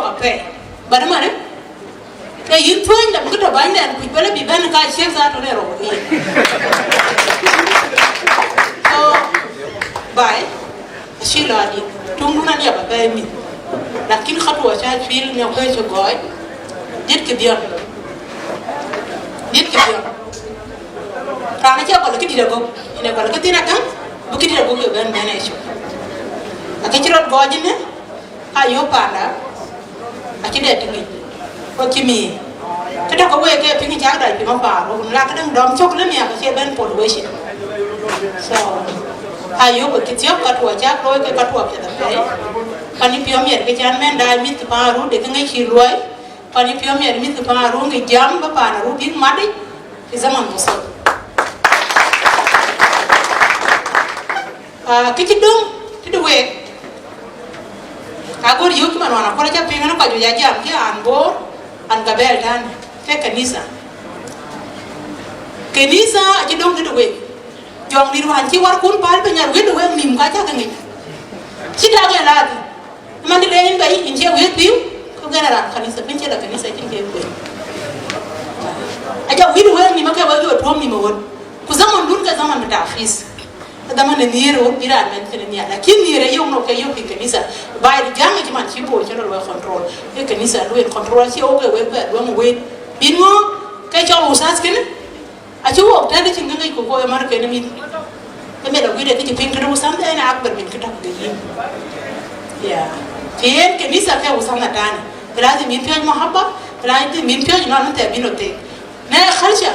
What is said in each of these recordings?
a pay. But I'm not. Hey, you twin them good to bind and we better be banned guy checks out on their own. So, bye. She lady, Tunguna never pay me. Lakin Hatu was I feel no way to go. Did give you. Did give you. Ranaja, look at it go. In a Balkatina camp, look at it go and manage. I get your God in it. Are you partner? I can get to me. What you mean? To talk away, get picking out like your father, like them dumb chocolate, I can say Ben pollution. So, are you with your cut to a jack, or get cut up to the play? Panipiomi, the young man died with the Panaruu, they can make you right. Panipiomi and Mr. Panaruu, a jam, Panaruu, being muddy, is a month or so. Kitchen to the way. I go to you, man, on a college of Pingano, but you are jam here and board and Gabel done. Take a Nisa. Kenisa, you don't get away. Young little one, she was cool, palping and win away with him. She doesn't allow you. Money laying by in here with you. Go get around, Kanisa, pinch of Kanisa, I think they will. I just win away with him, okay, you told me more. Because someone look at someone with our fees. The man in the year would be that mentioned in the other. Kim near a young okay, you pick Kanisa. By the young man, she bought general control. You can listen to control, she okay, wait, one way. Bingo, catch all who's asking. I should walk, tell it in the go American enemy. They made a way that you think to do something and I've been cut up with him. Yeah. Here, Kanisa was on the time. The last mean Pia Mahaba, the last mean Pia, not the Binote. Nay, Harsha,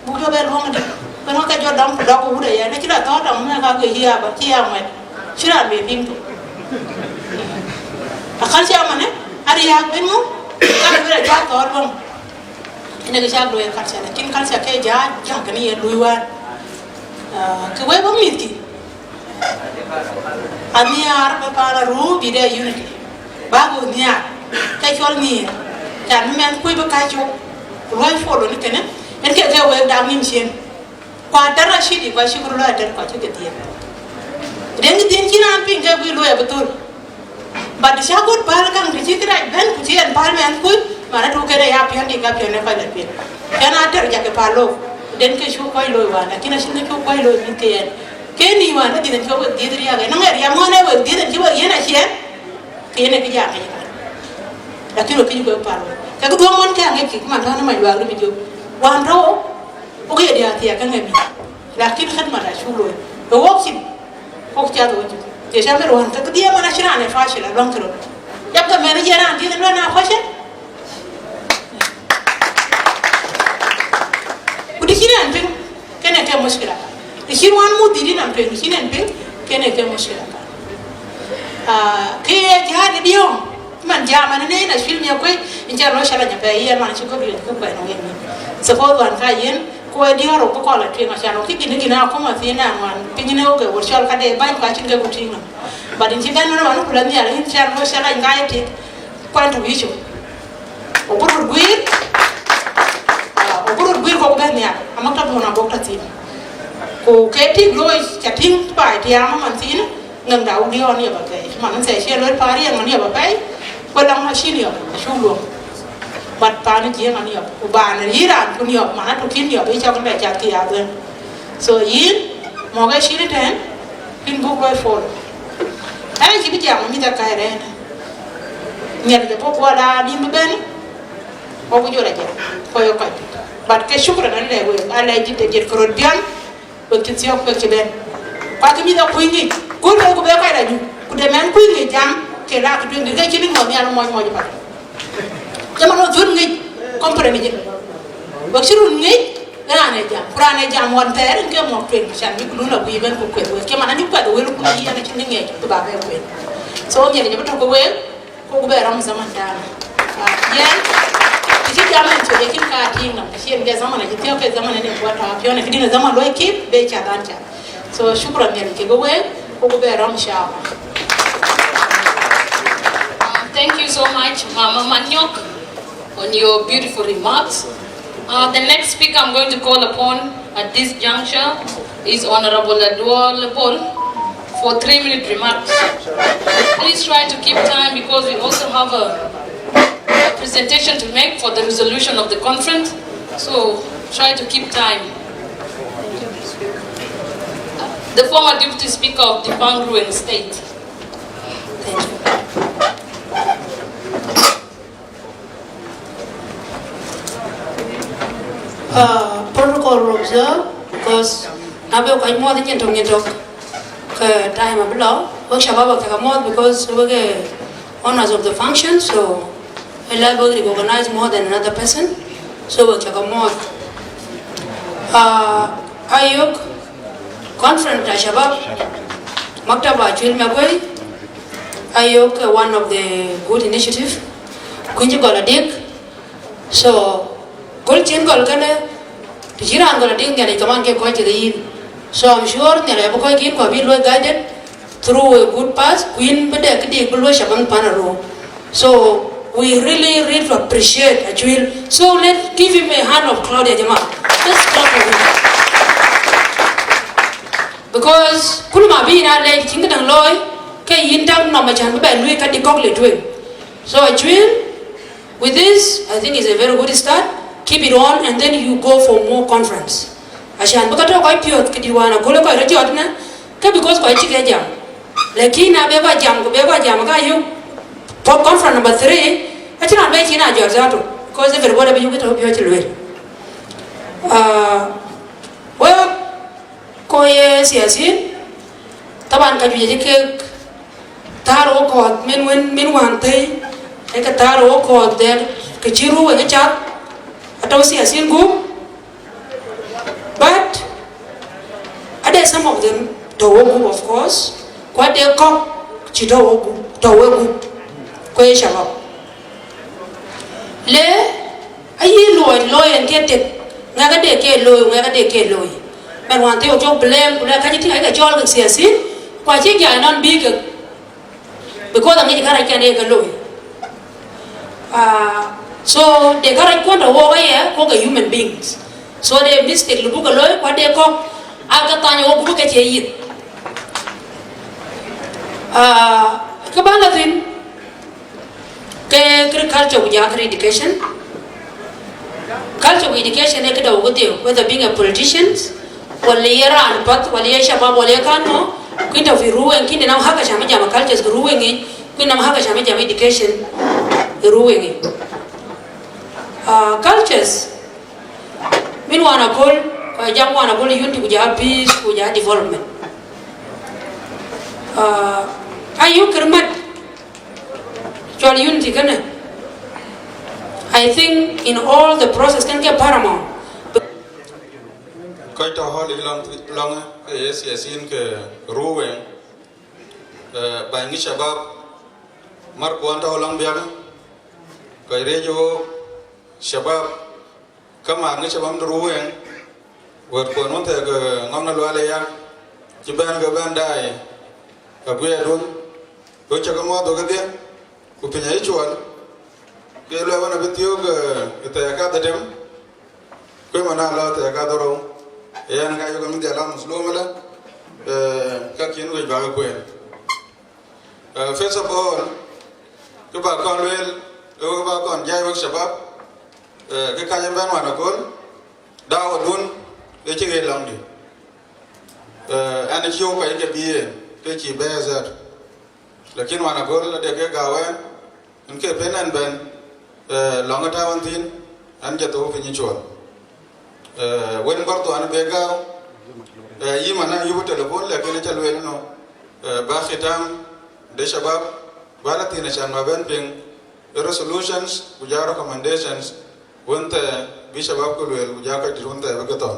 Bukabel woman. When I got your dump dog wood, I thought I'm not going to hear, but here I went. Should I be pinto? A Harsha man, are you have been more? I'm very jack or one. In the shadow of Harsha, I think Harsha Kaja, Jackany and Luan. To where we meet. Amia, Panaruu, be their unity. Babu Nia, take your knee. Can man quiver Kajo, right for the cannon, and get away down in Shin. Quatara shitty, why she could let her catch it here. Then the Tinkin pink will wear a tool. But the Shagot Parakan, the chicken like Ben, Puchi and Palme and Put, Manatu get a happy handicap your never let me. Can I tell Jack a palo? Then catch you quite low one. I can actually go quite low in the end. Can you want to didn't go with Didria? And Yamona didn't you again as yet? Can I be yammy? That you can go palo. I could go one can make my son my well with you. One row. Okay, they are here, can I be? Lakin had my shoe. The walking. Okja, the Shammer one took the Amanashan and fashion along the road. Yap the manager and didn't run out fashion. Would the Hina and Pink? Can I tell Muscula? The Hin one mood didn't pay Hin and Pink? Can I tell Muscula? Kay had a young man, Jam and a name, I feel me away in Jarosha and Pay and Manchico and cook by no. Suppose one Kayan. Quite dear or call it train, I shall keep in our common thing and one Pinoga or shall cut a bike catching the routine. But in Chicken, one plan the other channel shall I guide it point of issue. Or put weird or Benya, I'm not on a book team. Who getting Lois chatting by the Amamantin, Nanda on your pay. Man says she will party and on your pay. Well, I'm a senior, sure. But Panajim and your Uban and Iran, put your man to kill your bitch of the Jackie. So, in Moga Shiritan, in book by 4. I keep it young, Mr. Kairan. Near the Popola, in the Ben, or would you like it for your cut? But Kashukran and Lewy, I like it to get Corodian, but it's your question. But me the queen, good go back at you. Could a man queen jam, Kerak doing the killing of the animal. Jamano Juni, company. But she would need Ranajam, one there and came more train, and we could not even cook with came and you got the will put the and chilling it to Babel. So, you never took away, go bear on Samantha. Yes, she came into the Kim Katin, she and Gazaman, and you take Zaman and what up, you and didn't Zaman like keep, they chat. So, Shukran, you take away, go bear on shower. Thank you so much, Mama Manyok, on your beautiful remarks. The next speaker I'm going to call upon at this juncture is Honorable Adwal Paul for 3-minute remarks. Please try to keep time because we also have a presentation to make for the resolution of the conference. So try to keep time. The former Deputy Speaker of the Panaruu State. Thank you. Protocol observed because now we are more than talk time of law. We shall have more because we get honors of the function, so we will recognize more than another person. So we shall have more. Ayuk conference Shabab Maktaba Chil Magway. Ayuk one of the good initiative. Kunji Goladik. So Golchin Golgana, the Jiran Goladik, and the command get quite the. So I'm sure that I will be guided through a good path. Queen Bedek Shaban Panaruu. So we really appreciate Achil. So let's give him a hand of Claudia Jama. Let's clap for him. Because Kulma being a late King and Loy, Kay Yintam Nomachan, and we can decoglit twin. So Achil, with this, I think is a very good start. Keep it on, and then you go for more conference. Ashan bukato kwa pure kidiwana golo kwa reti odna ka because kwa chike jam lakini abeba jam ka you pop conference number 3 achina be china jorzato because everybody be you get pure chilwe well ko ye siasin taban ka juje ke taro ko min wan te e ka taro ko der ke chiru we chat ataw siasin go. But are some of them Towogu, of course, quite a cock Chitowogu, Towogu, Kwe Shabab. Le ayi loy and get it, Nagade ke loy. But one thing of blame, like I think I got all the CSC, quite think I non big because I'm getting I can take a loy. So they got a quanta over here, called human beings. So they mistake lubuka loy what they call agatanya obuka cheyi kabala tin ke agriculture with education culture with education ekada ugote whether being a politician wala yara and pat wala yesha ba wala kano kwita viruwe ngine na haka chama jama cultures ruwe ngi kwina haka chama jama education ruwe ngi cultures min wana kol kwa jambo wana kol yunti kuja peace kuja development ayu kermat chol yunti kana I think in all the process can get paramount koi to hol long yes in ke ruwe ba ngi shabab mar ko anta holang biaga koi rejo shabab kama ngi shabam ruwe wot ko non te ngam na lwale ya ci ban ga ban dai abu ya don do cha ko mo do ga de ku pinya yi chwal ke lo wana bitio ga ita ya ka dem ko mana la ta ka do ro ya nga yo ga mi de la muslo mala ka kin we ba ko en first of all ko ba kon wel do ba kon jay wak shabab cái cá nhân bên ngoài là con đau luôn cái chiếc ghế lòng đi anh chiêu cái bia cái chỉ bé giờ là khi ngoài là con là để cái gạo ấy anh cái bên anh bên lòng cái thao anh tin anhจะตัวเป็นยิ่งชวนเว้นก่อนตัวanhเบกเอายี่มันนะยูบเตลโฟนเลยก็เลยจะรวยแล้วเนาะบางทีทำเดชบับบาลตีนฉันมาเป็นเพียง resolutions กุญา recommendations wante bisha bab ko lwel ja ka dirunta ba ka ton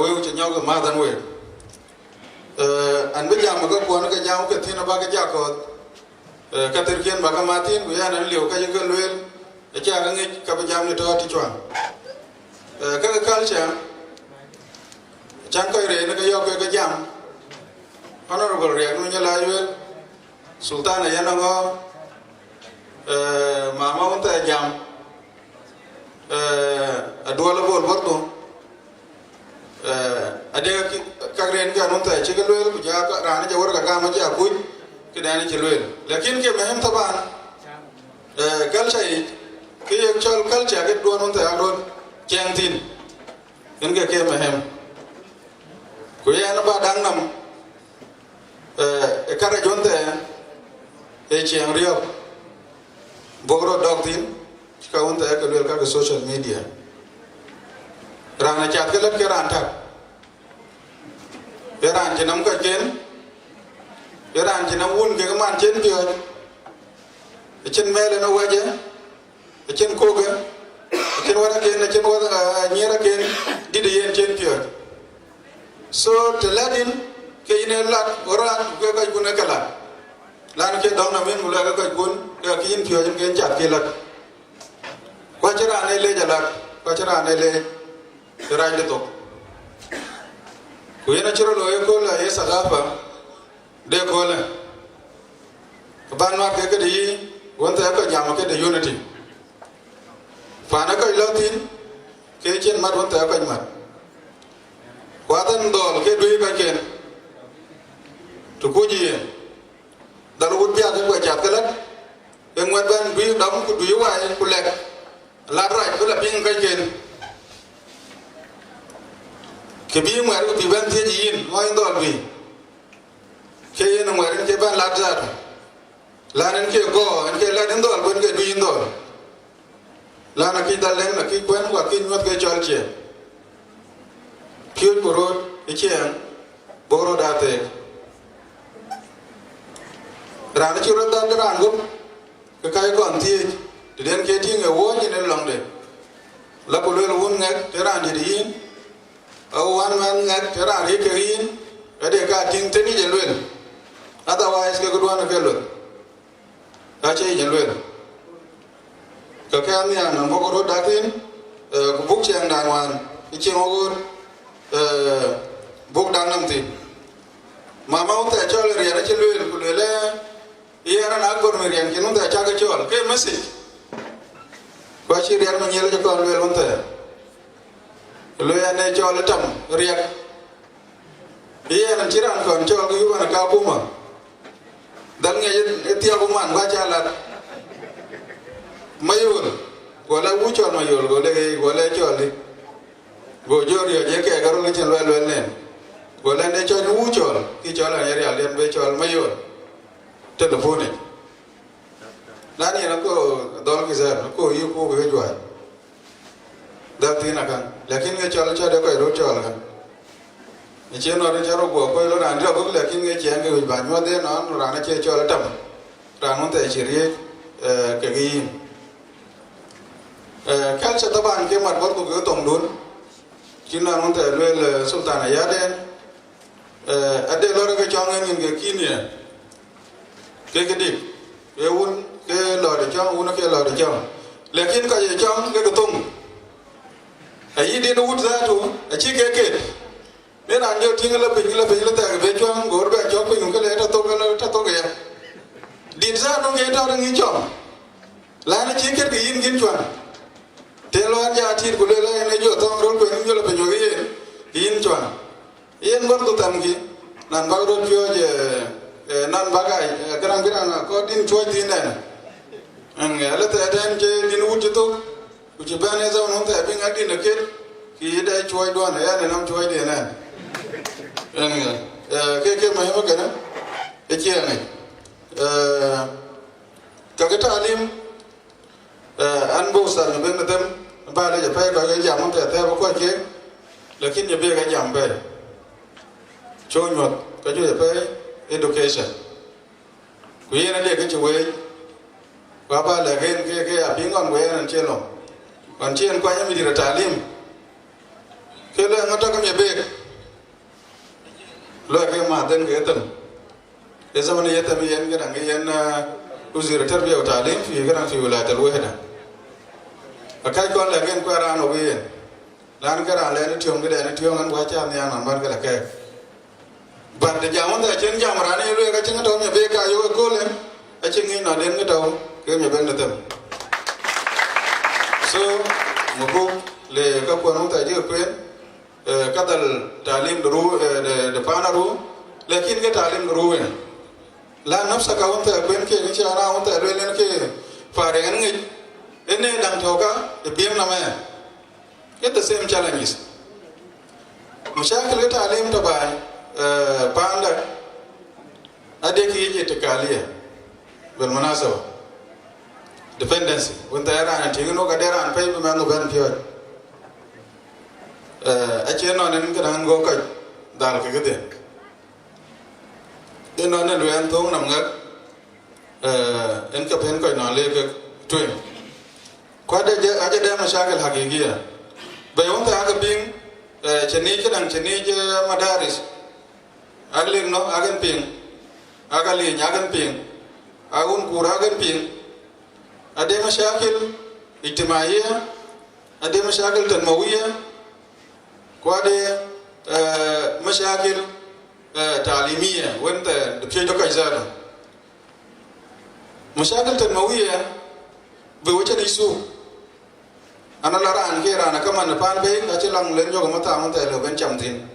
we u chnyaw ko ma dan we an be jam ga ko na ga nyaw ka tin ba ga ja ko ka ter ken ba ka ma tin ku ya na liu ka ga lwel e ja ga ngi ka ba jam ni to ti chwan ka ga culture chan ko re na ga yo ka ga jam honorable re no nya la yel sultana ya na go mama wanta jam aduala bol bordo ade kagren ga non ta chigaloel ku ja rana ja warga ga ma ja ku kidani chilwel lakin ke mehem taban kal shay cái chol culture cái đuôn hôn thầy đuôn chèn tin những cái kia mà hem quý anh ba đang nằm cái này hôn thầy cái chèn riêu bố rồi đọc tin cái hôn thầy cái luyện các social media ràng chặt cái lớp cái ràng thật cái ràng chỉ nắm cái kiến cái ràng chỉ nắm un cái màn trên kia cái chân mê lên nó quay chứ cái chân cô kia trên qua kia trên qua nhớ ra kia đi đi trên kia so the Latin cái này là orang cái cuốn cái là lan cái đó là mình muốn là cái cuốn cái in kia trên cái chặt kia là qua chơi ra này lên là qua chơi ra này lên rồi đi to quý nó chưa rồi cô là cái sao đó để cô là ban mặt cái gì vấn đề cái nhà cái the unity phản cái lâu tin cái trên mặt vấn đề cái mặt quá thân đồ cái đuôi cái kiện tụi cô gì đã lúc bây giờ cái chặt cái lát cái ngoài bên đuôi đóng cái đuôi ngoài cái lẹt lá rải cái là pin cái kiện cái bi ngoài cái bị bên thế gì ngoài đó bị cái nó ngoài cái bên lá ra là nên cái go cái lá đến đó bên cái đuôi đó là nó kita lên là cái quen và cái nuốt cái chọn chuyện phiêu bồ cái chuyện bồ đa thế ra nó chưa ra cái ràng gốc cái còn thì đến cái thì người vô như nên lòng đấy là bồ lôi là vun ngắt cái ràng gì đi one man ngắt cái ràng gì cái gì cái để cả chính thế này vậy luôn otherwise cái đồ nó cái luôn cái chơi vậy luôn cái anh nhà nó có đôi đá tin bốc chèn đàng hoàng cái chiếc ô bốc đàng nằm thì mà mau tại cho là riêng trên lưới của lưới là ý anh nói con mình riêng cái nó tại cho cái chỗ cái message quá chi riêng mà nhiều cho con lưới luôn thế lưới anh này cho là chậm riêng ý anh chỉ rằng còn cho cái quan là cao cũng mà đằng nghe tiêu cũng mặn quá cha là mayul gola wuchon mayul gola choli gojo rio je ke garu ni chen lwen len gola ne cho wuchon ki chola ne ria len be chol mayul telephone la ni na ko dol ki zar ko yu ko be jwa da tin akan lakin nge chola cho de ko ro chola kan ni chen no de charo go ko lo ran ra go lakin nge chen ge ba nyo de no ran che chola tam ran mon te chiri ke gi các sẽ taban cái mặt vẫn của cái tổng đốn chính là nó thể lên sultan ở giá đen ở đây lo cái cho nghe nhìn cái kia nè cái đi cái un cái lò để cho un cái lò để cho lekin cái gì cho cái tung ấy đi nó út ra thôi chỉ cái nên anh nhớ听là bình là tại về cho ngồi về cho bình cái lẽ ta tôi cái đi ra nó nghe tao đang nghĩ cho là nó chỉ cái in kiến chuẩn telo anja atir kulela ene jo tong rol ko nyo la penyo ye in chwan yen bor to tam ki nan ba ro pyo je nan ba ga garang birang ko din choi din na an ala ta den je din wut to u je ba ne za non ta bi ngadi na ke ki da choi do na ya ne nam choi de na an ke mai ma kana e che ne ka ga talim an bo sa ne ben dem ba le je pe ko ga jam te te ko ke lakin je be ga jam be cho nyot ka ju pe education ku ye na le ke chwe ba ba le ke a ping on we nan che lo còn chen qua những người talim ke le ngata ka me be lo ke ma den ke tan ke zaman ye ta mi yen ga dang yen uzir tarbiya talim fi ga fi wilayat al wahda akai kon la gen kwa ran obi lan ka ran le ni tiom ga ni tiom an wa cha ni an ban ga la ke ban de jamon da chen jam ran ni le ga chen to me be ka yo ko le a chen ni na den ga to ke me ben da so mo ko le ka ko no ta ji ko ka dal talim ru de Panaruu lekin ga talim ru la nafsa ka wonta ben ke ni cha ra wonta le len ke fare ngi ene dang the beam na man. Get the same challenges. Mashakil talim to buy panda adeki to Kalia. Well Manasa. Dependency. When they are and you know Gadera and pay me man the Ben Piot. Actually, no, then can go cut. Dark in on the Luan Tong Namga and Capenco in our leg twin. Quite a damn shackle Hagigia. By one the being Chenija and Chenija Madaris. Agling no Agan Ping, Agalin Agan Ping, Agun Kuragan Ping, Adema Shakil, Itimaya, Adema Shakil Tanmawia, Quade Mashakil. Talimia when the Pio Kaizada Mashakal Tanmawia bewitched issue. Analara and Kera and a command upon Bay, Achilang Lenjo Matamanta, when Chamtin.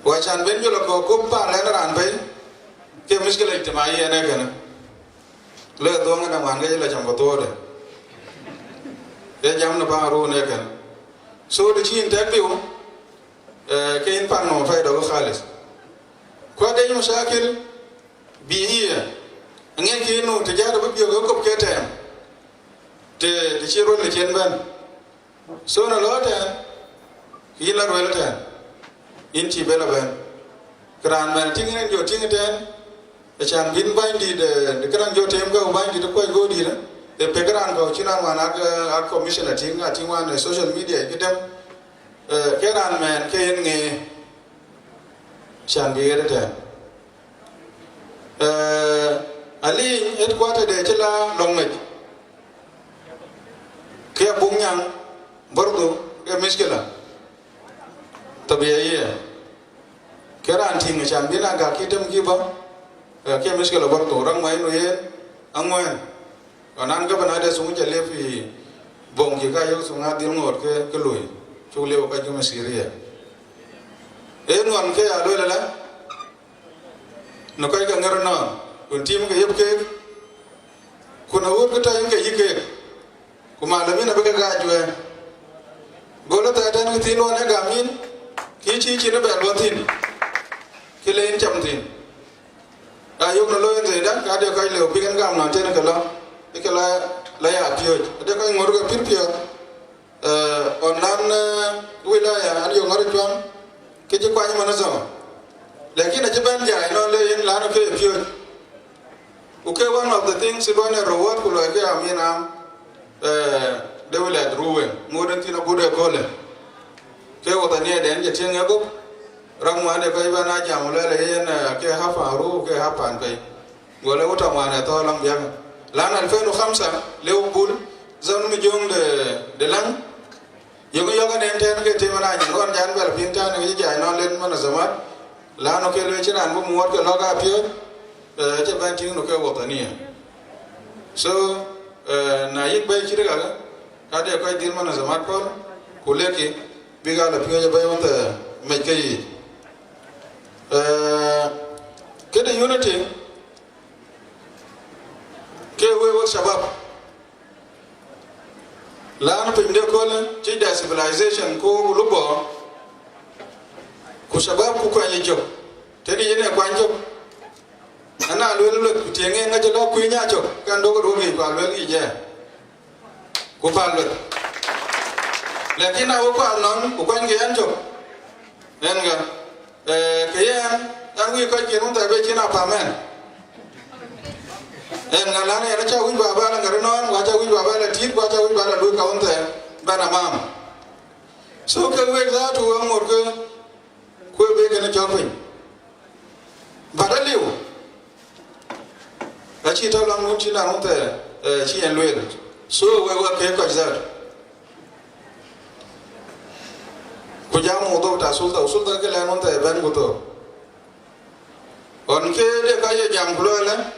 Watch and Benjula Copa, Lena and Bay, came miscalate to my and again. Let Dongan and Mangela Champatore. They jammed the Panaruu again. So the Chin Tapu. Kain Pano Fido Halis. Quade Mashakil be here. And then Kino to gather with your local Ketam. The children the Chenban. So a lot healer Wellton. Inchi Bellaban. Grandman Tingan your Tingatan. The Chambin binded the Grand Jotemgo binded the quite good dinner. The Pegran go Chinaman our commissioner Tinga Tingan social media get them. Keran man Kane shall be edited. Ali headquarter de Chilla Longmate Kia Bungyang Bordo Miskilla Tabia Keran Ting Chambina Gakitum Giba Kia Miskilla Bordo Rangway Angwan Anan Gabanada Sunja Lefi Bongika Sunga Dilmor Kalui. Chuleo Kajuma Syria. Anyone care a little? No Kaika Narana, when Tim Gayake Kuna Wukata Yake Kumalamina Bagajue Golata Tankin on Agamin Kichi Chinabatin Kilain Chamtin. I yoke the low in the dark, I declare big and gum, not Tenakala, Nikala Laya Pure, the going Morga Pirpia. On Nan Wilaya and your Marijuan, Kijikwani Manazama. Like in a Japan, I know lay in Lana Pure. Okay, one of the things you want to reward who like I mean, they will at ruin, more than Tina Buddha Cola. Okay, what I need then, you think about Ramwan, the Kaivana Jamula, and Kahafa, Ru, Kahapa and Pay. Golawataman at all long young. Lana and Feno Hamsa, Leopold, Zanumijung the Lang. Yoga and ten get him and I run Janbel Pintan and I know let Manazamat, Lano Kelvin and Mumwaka Loga appeared, Japanting Nokawatania. So, Naik by Chiraga, had a quite Dilman as a matpol, Kuleki, big out of Pia by the Makei. Get a unity. Kewe was Shabab. Lan Pinde Colin, Chida civilization, Ko Lubo, Kushabab Kukanjo, Teddy in a Quanjo, and I will look to Tiang at the Lock Quinacho, can do Ruby, Palwell, yeah. Kupal. Lakina Oka non, Ukangianjo, Enga, Kayan, and we got you the Vecina Paman. And Galani and Chawi Baba and Garanon, what I will Baba, Tit, what I will Baba look on there, Banamam. So can we go to one more girl, Quebec and a jobbing. But I live. A cheetah long Muchina on there, she and Will. So we were kept as that. Kujamo Dota Sulta Sulta Galamonte, Banguto. On K. de Kaya Jambuela.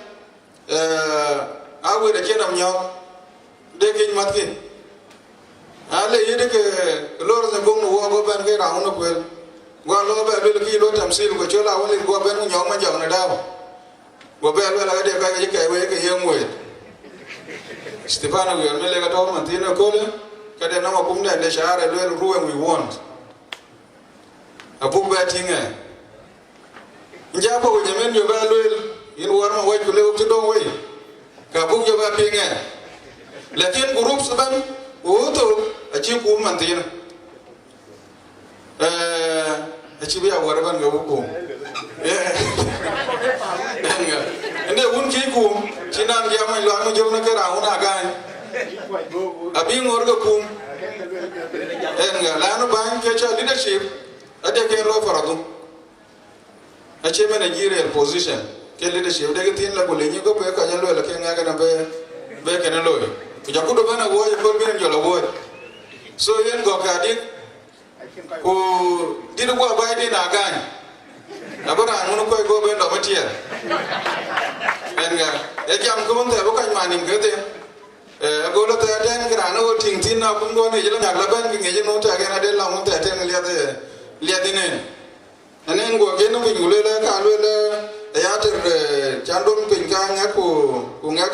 I will a kid of York, Digging Matkin. I lay it, Lord and Bone walk up and get on the well. Go over a little kilo, I'm seeing what you're only go up and young man, Go back, well, I wake a young way. Stefano we mele ga to mantina kole kada na makumda le shahara le ruwe we want abu batinga njaba wo nyemen yo ba le in war ma way ko le to do way ka bu yo ba pinga lakin group saban wo to a ci ku mantina a ci biya war ban ga ko ene un ki ku cinan ya mai lo anu jona kara una ga abi ngor ga kum enga lanu ban ke cha leadership ade ke ro faradu a ce managerial position ke leadership de tin la bole ni go be ka jalo la ke nga ga na be ke na lo ku ja ku do bana wo ko bi en jolo wo so yen go ka dik ku dir go ba di na ga abara anu ko go be do matia enga e jam ko mon te bo kan manim gede go lo te ten gra no ting tin na kun go ne jela nyagla ban ngi je no ta ga na de la mon te ten lia dinen anen go ge no bi le la ka le ya ter chandon pin ka nga ku nga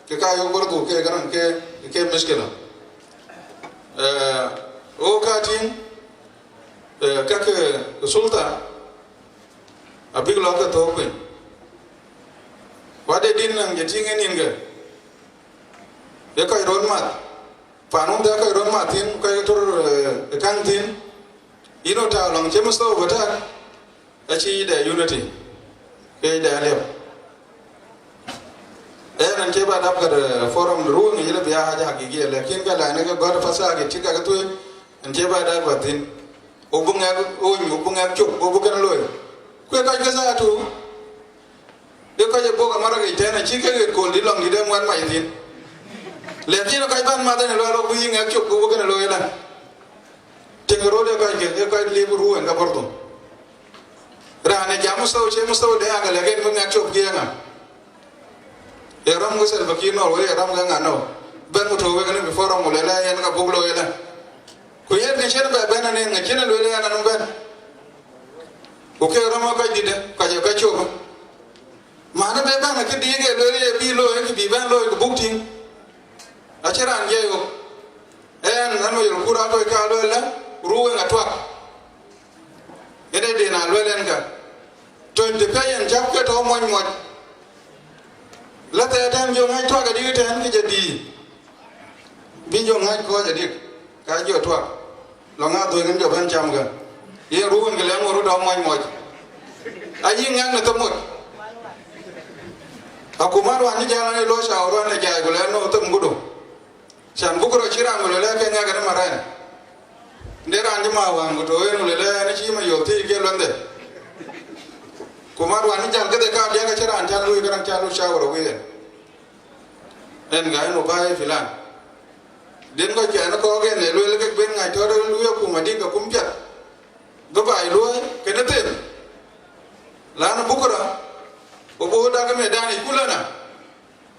ke ka yo bor du ke garan ke miskela o ka tin ka ke sultan abig lo ka to pin wade din nang je tingen inga e koy ron mat panum da koy ron mat tin koy tor kang tin ino ta long che musto bata achi da unity ke da lem nan ke ba da ka forum ru ni le biya haja hakiki lakin ga la ne ga god fasa ga tika ga to an ke ba da ba tin o bunga chuk o bukan loy ko ka ga za to de ko je boga mara ga itena chike ga ko di long di dem wan mai tin le tin ko ban ma da ne lo bu yin ga chuk ko bukan loy la te ro de ka le bu ru en ga porto ra ne jamu so che musto de ga le ga mun ga chuk ge nga e ram go sel bakino wo e ram ga ngano ben mu to we ga ne before mo le la en ga buglo we la ko yen ne chen ba ben ne nga chen lo le na no ben o ke ram ka di de ka je ka chuk mana be ba na ke di ge lo le bi lo e bi ben lo ko bukting a chera nje yo en nan mo yo kura to ka lo la ruwe nga twak ene de na lo len ga to de kayen jak ke to moñ moñ la te tan jo ngai twak di te an ke jadi bi jo ngai ko jadi ka jo twak lo nga to ngam jo ban cham ga ye ruwe nga le ngoro do moñ moñ ayi ngang na to mot akumar wa ni jana ni lo sha ro na ja go le no to ngudo san bukro chira ngolo le ke nga ga na maran ndera andi ma wa ngoto eno le ni chi ma yo ti ke londe kumar wa ni jang de ka dia ga chira antan lu ga tan lu shawara we en ga no bai filan den ko ke na ko ge ne lu le ke ben ngai to lu yo ku ma di ga kum pya go bai lu ke ne te la na bukra o bo da ga me dani kulana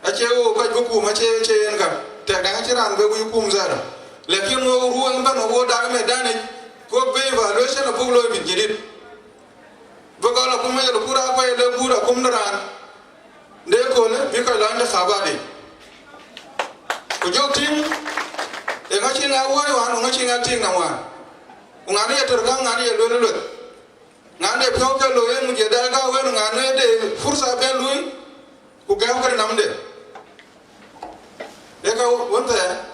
a che o ka ku ma che en ga te ga chira an be ku kum zara lakin wo ruwan ban wo da me dane ko be evaluation of lo bi jidit bo ga la kuma ya kura ko le kura kum naran de ko le bi ka lande khabade ko jotin e ga chin a wo wa no chin a tin na wa ngani ya terga ngani ya lo ngande pyo ke lo en je da ga we ngane de fursa be lui ku ga ko namde e ka wonta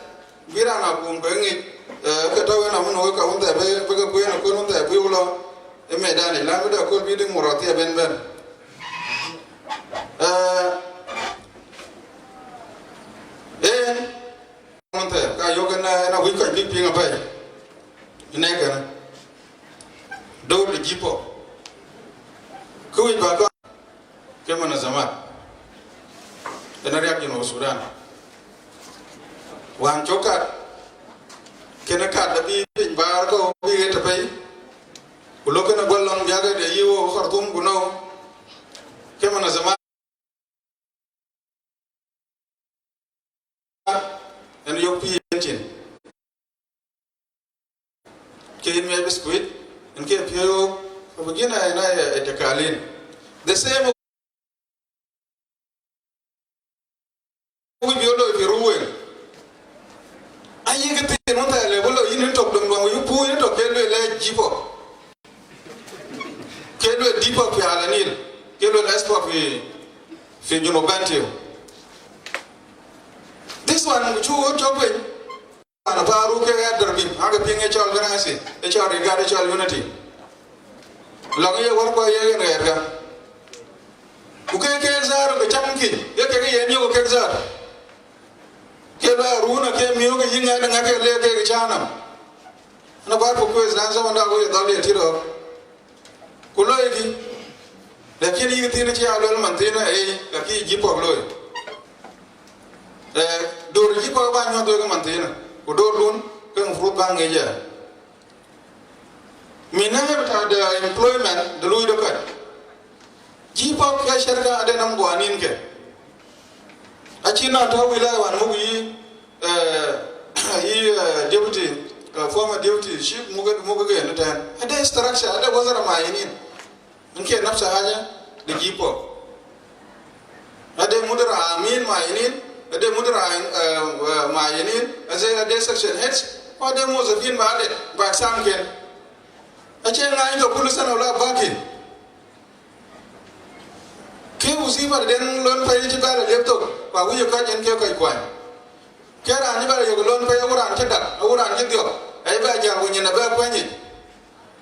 gira na kum bengi ke tawe na mun ka unta be be ko na ko unta be ulo e medani la me da ko bi ding murati ben unta ka yoga na wi ka bi pinga bay ne ga do de jipo ko wi ba ko ke mana zaman ena riak no Sudan wan chokat kena kat da bi bar ko bi ta pay ulo kana golong jaga de yiwo khartum guno ke mana zaman en yo pi entin ke me biscuit en ke pio begina na e kalin the same we biolo fi ruwe fi juno bantiu this one chu chokwe ana paru ke derbi aga pinge chol ganasi e chol regard chol unity langi war ko ye ne ga ke zar ga chamki ye ke ye ni ko ke zar ke ba runa ke miyo ga yinga da ke le ke chanam na ba ko ko zan sama da ko dole tiro kulo yi lakini yi tin ci alol man tin la ki ji po lo dor ji po ba nyo do ga man tin ko dor lun ke fruit ba nge ja mina ta da employment da lo do ka ji po ka sharga ada nam gwanin ke achina ta wilaya wan mu yi deputy former deputy chief muga ne tan ada structure ada wazara mayinin nke nafsa haja da jipo ada mudara amin mayinin ada mudara mayinin ada section heads ada mozafin ba sam ken ace ngai ga kullu sana wala baki ke usiba den lon fa yi ba da laptop ba wuya ka jen ke kai kwan kera ni ba yo lon fa wuran ke da wuran ke dio ai ba ja wunya na ba kwani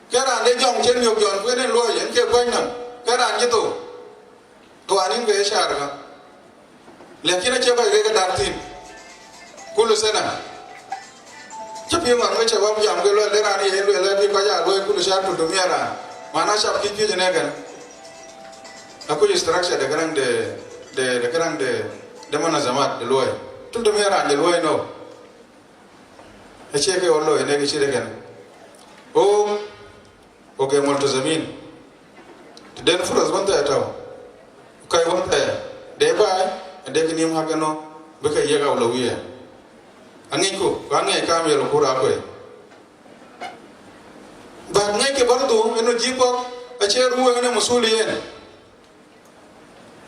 kera ne jong chen yo jon ko ne lo yen ke kwan nam kera ni to anin ga shar ga lekin ce ba ga da tin kullu sana ce bi ma ce ba jam ga lo le ra ni lo le bi ka ja lo kullu shar to do miara mana shap ki ki ne ga aku structure de garang de garang de mana zamat de loy tul de mera de loy no eche ke orlo ene ke chire gan o ke molto zamin den furas banta taw kai wonta de ba de ke nim hagano be ke yega wala wiya angi ko ngai kam yelo kura ko ba ngai ke bardo eno jipo eche ruwa ene musuli ene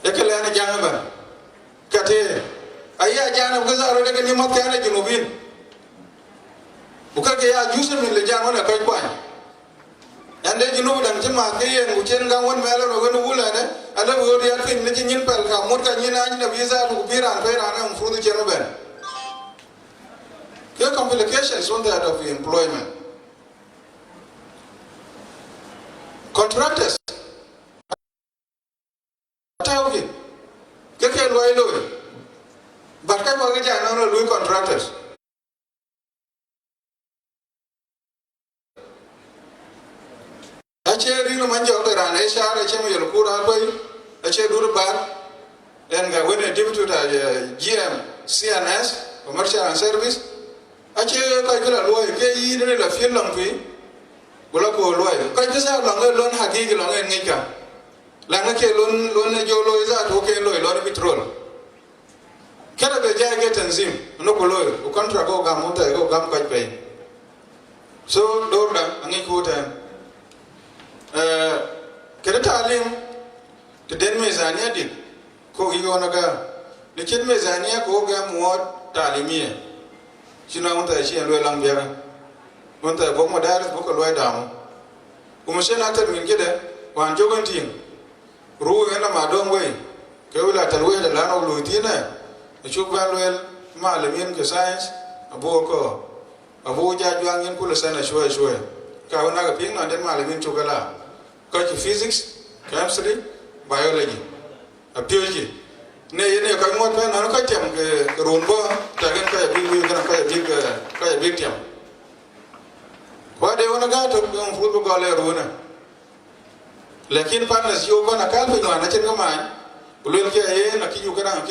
ekele ana jangaba kate ayya jana ko zaro daga ni makka ana junubin buka ke ya jusu min le jama na kai kwan ande junubu dan jama ke yen uchen ga won melo no wonu wula ne ala wo ya kin ne nyin pel ka mot ka nyina ni visa ku biran pe rana mfrudu cheno ben ke complications on that of employment contractors tawki keke loy barka mo ga jana no loy contractors ache rino manjo ga rana share che mo yel kura koy ache dur bar en ga wone deputy ta GM CNS commercial and service ache ka gila loy ke yi ne la fien lang fi bola ko loy ka jesa lang lon hagi lang en ngika langa ke lon ne jolo iza to ke loy lon petrol kada be jage tanzim no ko loy o contract go gam monta go gam kaj pay so dorda angi ko tan kada talim te den mezania dik ko igo naga de ket mezania ko ga mo talimiye sina monta shi loy lang biara monta bo mo dar bo ko loy dam kuma shena tar min gida wan jogantin ru yana ma don wai ke wala talwe da lano lutina chu valwel malamin ke science abo ko abo ja jwang yin kula sana shwe ka wana ga ping na den malamin chu kala ka ki physics chemistry biology a biology ne yene ka mo ta na ka tem ke rumbo ta gen ka bi ka bi tem wa de wana ga to ko fu ko le runa lakin partners yo bana kalfe no na chen kama ulul ke na ki yu kana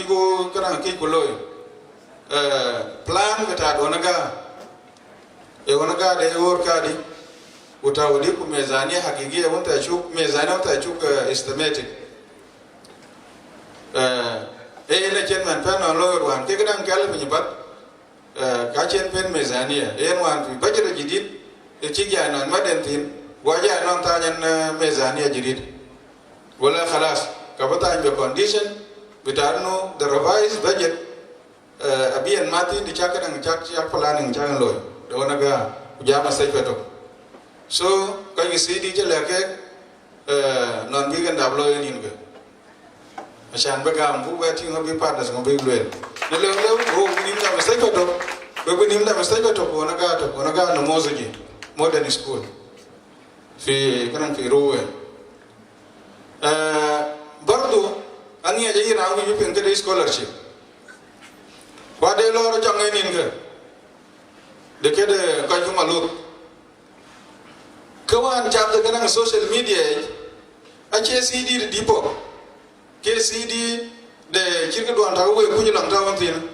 ki ko loy plan beta do naga wanaga de yor kadi utawadi ku mezani hakiki ya wonta chu mezani wonta chu estimated na chen man pa no loy wan ke kadang kalfe ni bat ka chen pen mezani wan fi budget jidid ci ja non madentin waja non ta nyan mezania jidid wala khalas kabata in condition bitarno the revised budget abian mati di chaka dang chak planning jangan loy do naga jama sai peto so kai si di jela ke non bi kan dablo ni nge Ashan bagam bu ga tinga bi partners ngo bi luen ne le o nimda mistake to ko nimda mistake to ko naga no mozoji modern school fi kanan fi rowe bardo ani ya jira ngi pen ke scholarship wa de loro jangai nin ke de ke de ka ko malu kawan chat de kanan social media a che cd de dipo ke cd de kirka do anta we kunyi lang ta wantin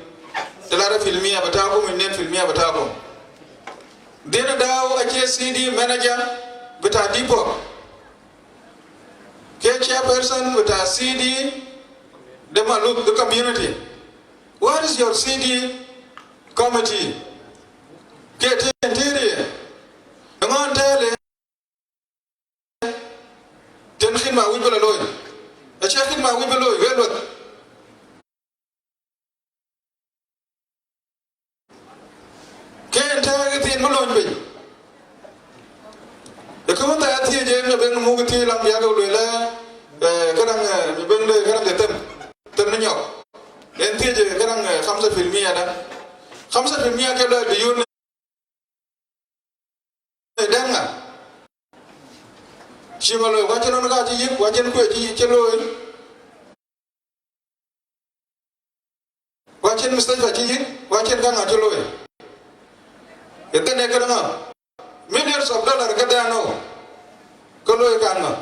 de la filmiya bata ko min nen filmiya bata ko de na dawo a che cd manager bata dipo ke chairperson bata cd the Maluk, the community. What is your CD committee? Get interior. Come on, tell it. Tenkin ma wibo loy. A checkin ma wibo loy. Well, can't tell it in Malone. The commander at the agent of Ben Mugati Lambiago Lula, Kadang, Ben Kadam. Tận nhọc đến thì cái năng khám sát phim mía đó khám sát phim mía cái lời bị yun đang à chỉ mà lời quá chân nó ra chỉ giết quá chân quậy chỉ chân lôi quá chân mistake phải chỉ giết quá chân càng à chân lôi cái tên này cái đó millions of dollars cái đó nó cái lôi càng à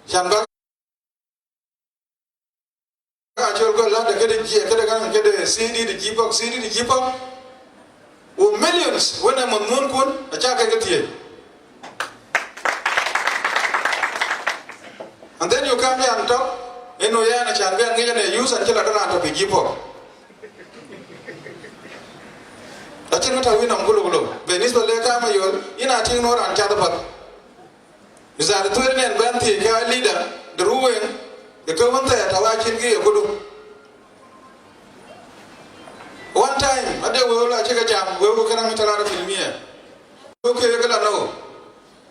chẳng bao actual go la de kede CD de jipok o millions when am non kun acha ka gatie and then you come here and talk eno ya na chan ben ngene use and kila dona to be jipok acha no ta wina ngulo benis to le ka ma yo ina tin no ran cha da pat izar to ne ben ti ka leader the ruwen the government ya tawakin gi kudu one time ade we wala cheka jam we ko kana mitala filmia okay kala no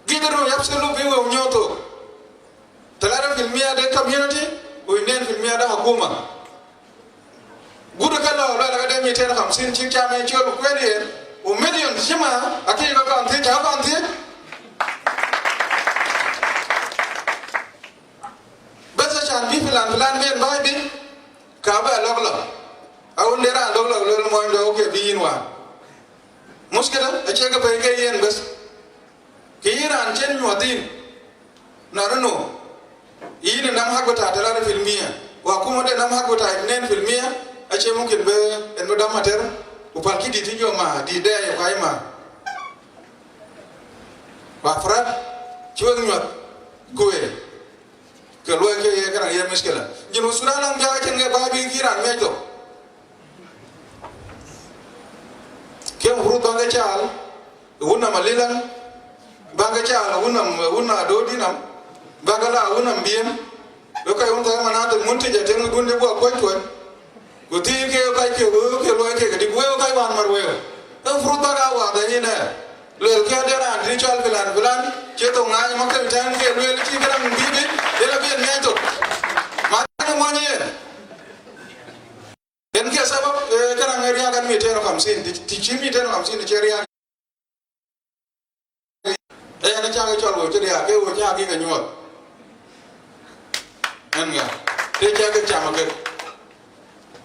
gidero yapselu bi we nyoto tala filmia de community we nen filmia da hukuma gudu kala wala ga de mi ten 50 chik chama cholo kweli o million shima akili ka anti ta ka anti basa chan bi filan men bai bi ka ba loglo awon dera loglo lol mo ndo ke bi inwa muskila a che ga bai ke yen bas ke iran chen nyodin narano yin nam hagota tala filmiya wa kuma de nam hagota nen filmiya a che mungkin be en do mater upal ki di tinyo ma di de ya kai ma wa frat chuang nyot goe ke loy ke ye kana ye muskila jino sunalam ja chen ga ba bi kiran me to ke huru banga chal wuna malilan banga chal wuna do dinam bagala wuna mbiem do kai unta mana to munti ja ten gunde bo ko to go ti ke kai ke wo ke loy ke di wo kai wan mar wo to huru baga wa da ni na lel ke de ran di chal bilan ke to ngai ma ke tan ke lel ki gran bi bi de la bien me to ma na mo ni en ke sabab kana ngari akan mi tero 50 ti chimi tero 50 ti ria na cha ke chol wo ti ria ke wo cha ke nyot en ga te cha ke chama ke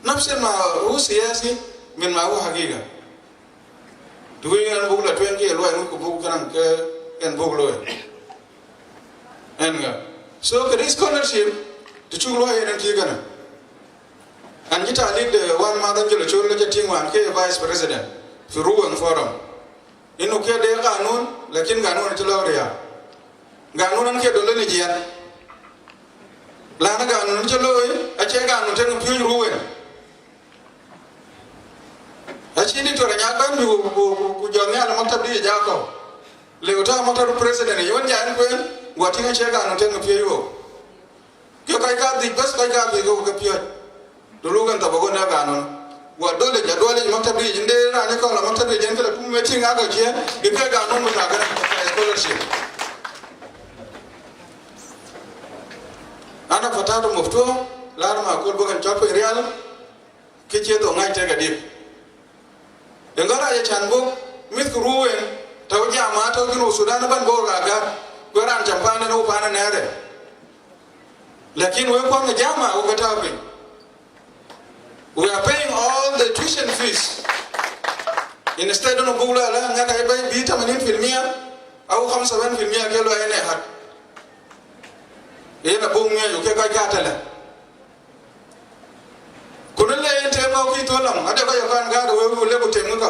nafse ma usiasi min ma wa hakika tuwi en bugla twen ke lo en ko bug kana ke en buglo en ga so ke scholarship to chulo en ti kana and kita lead the one mother jelo cholo chating wan ke vice president fi ruwen forum inu ke de ganun lakin ganun chelo ria ganun ke dole ni jian la na ganun chelo a che ganun ten pi ruwen a chini to nya ban mi ku jonne ala maktab di jako le uta maktab president yon jan ko wati nga che ganun ten pi yo ke kai ka di bas kai ka di ko ke pi dulu kan tabago na ganon wa dole ja dole maktab di jinde na ne ko la maktab di jinde la kuma tin aga je de ka ganon mu ta ga scholarship ana fatatu mufto lar ma ko bogan chop real ke che to ngai te ga dik ngara ya chan bo mit ruwen taw jama taw gino sudan ban bo ga goran champana no pana nere lakin we ko na jama o ga taw we are paying all the tuition fees instead of bugla la ngaka e bay bi 80% au 75% ke lo ene hat ena bunga yo ke ka katala kunulle ente ma ki to lam ade ko yo kan ga do we le ko temu ka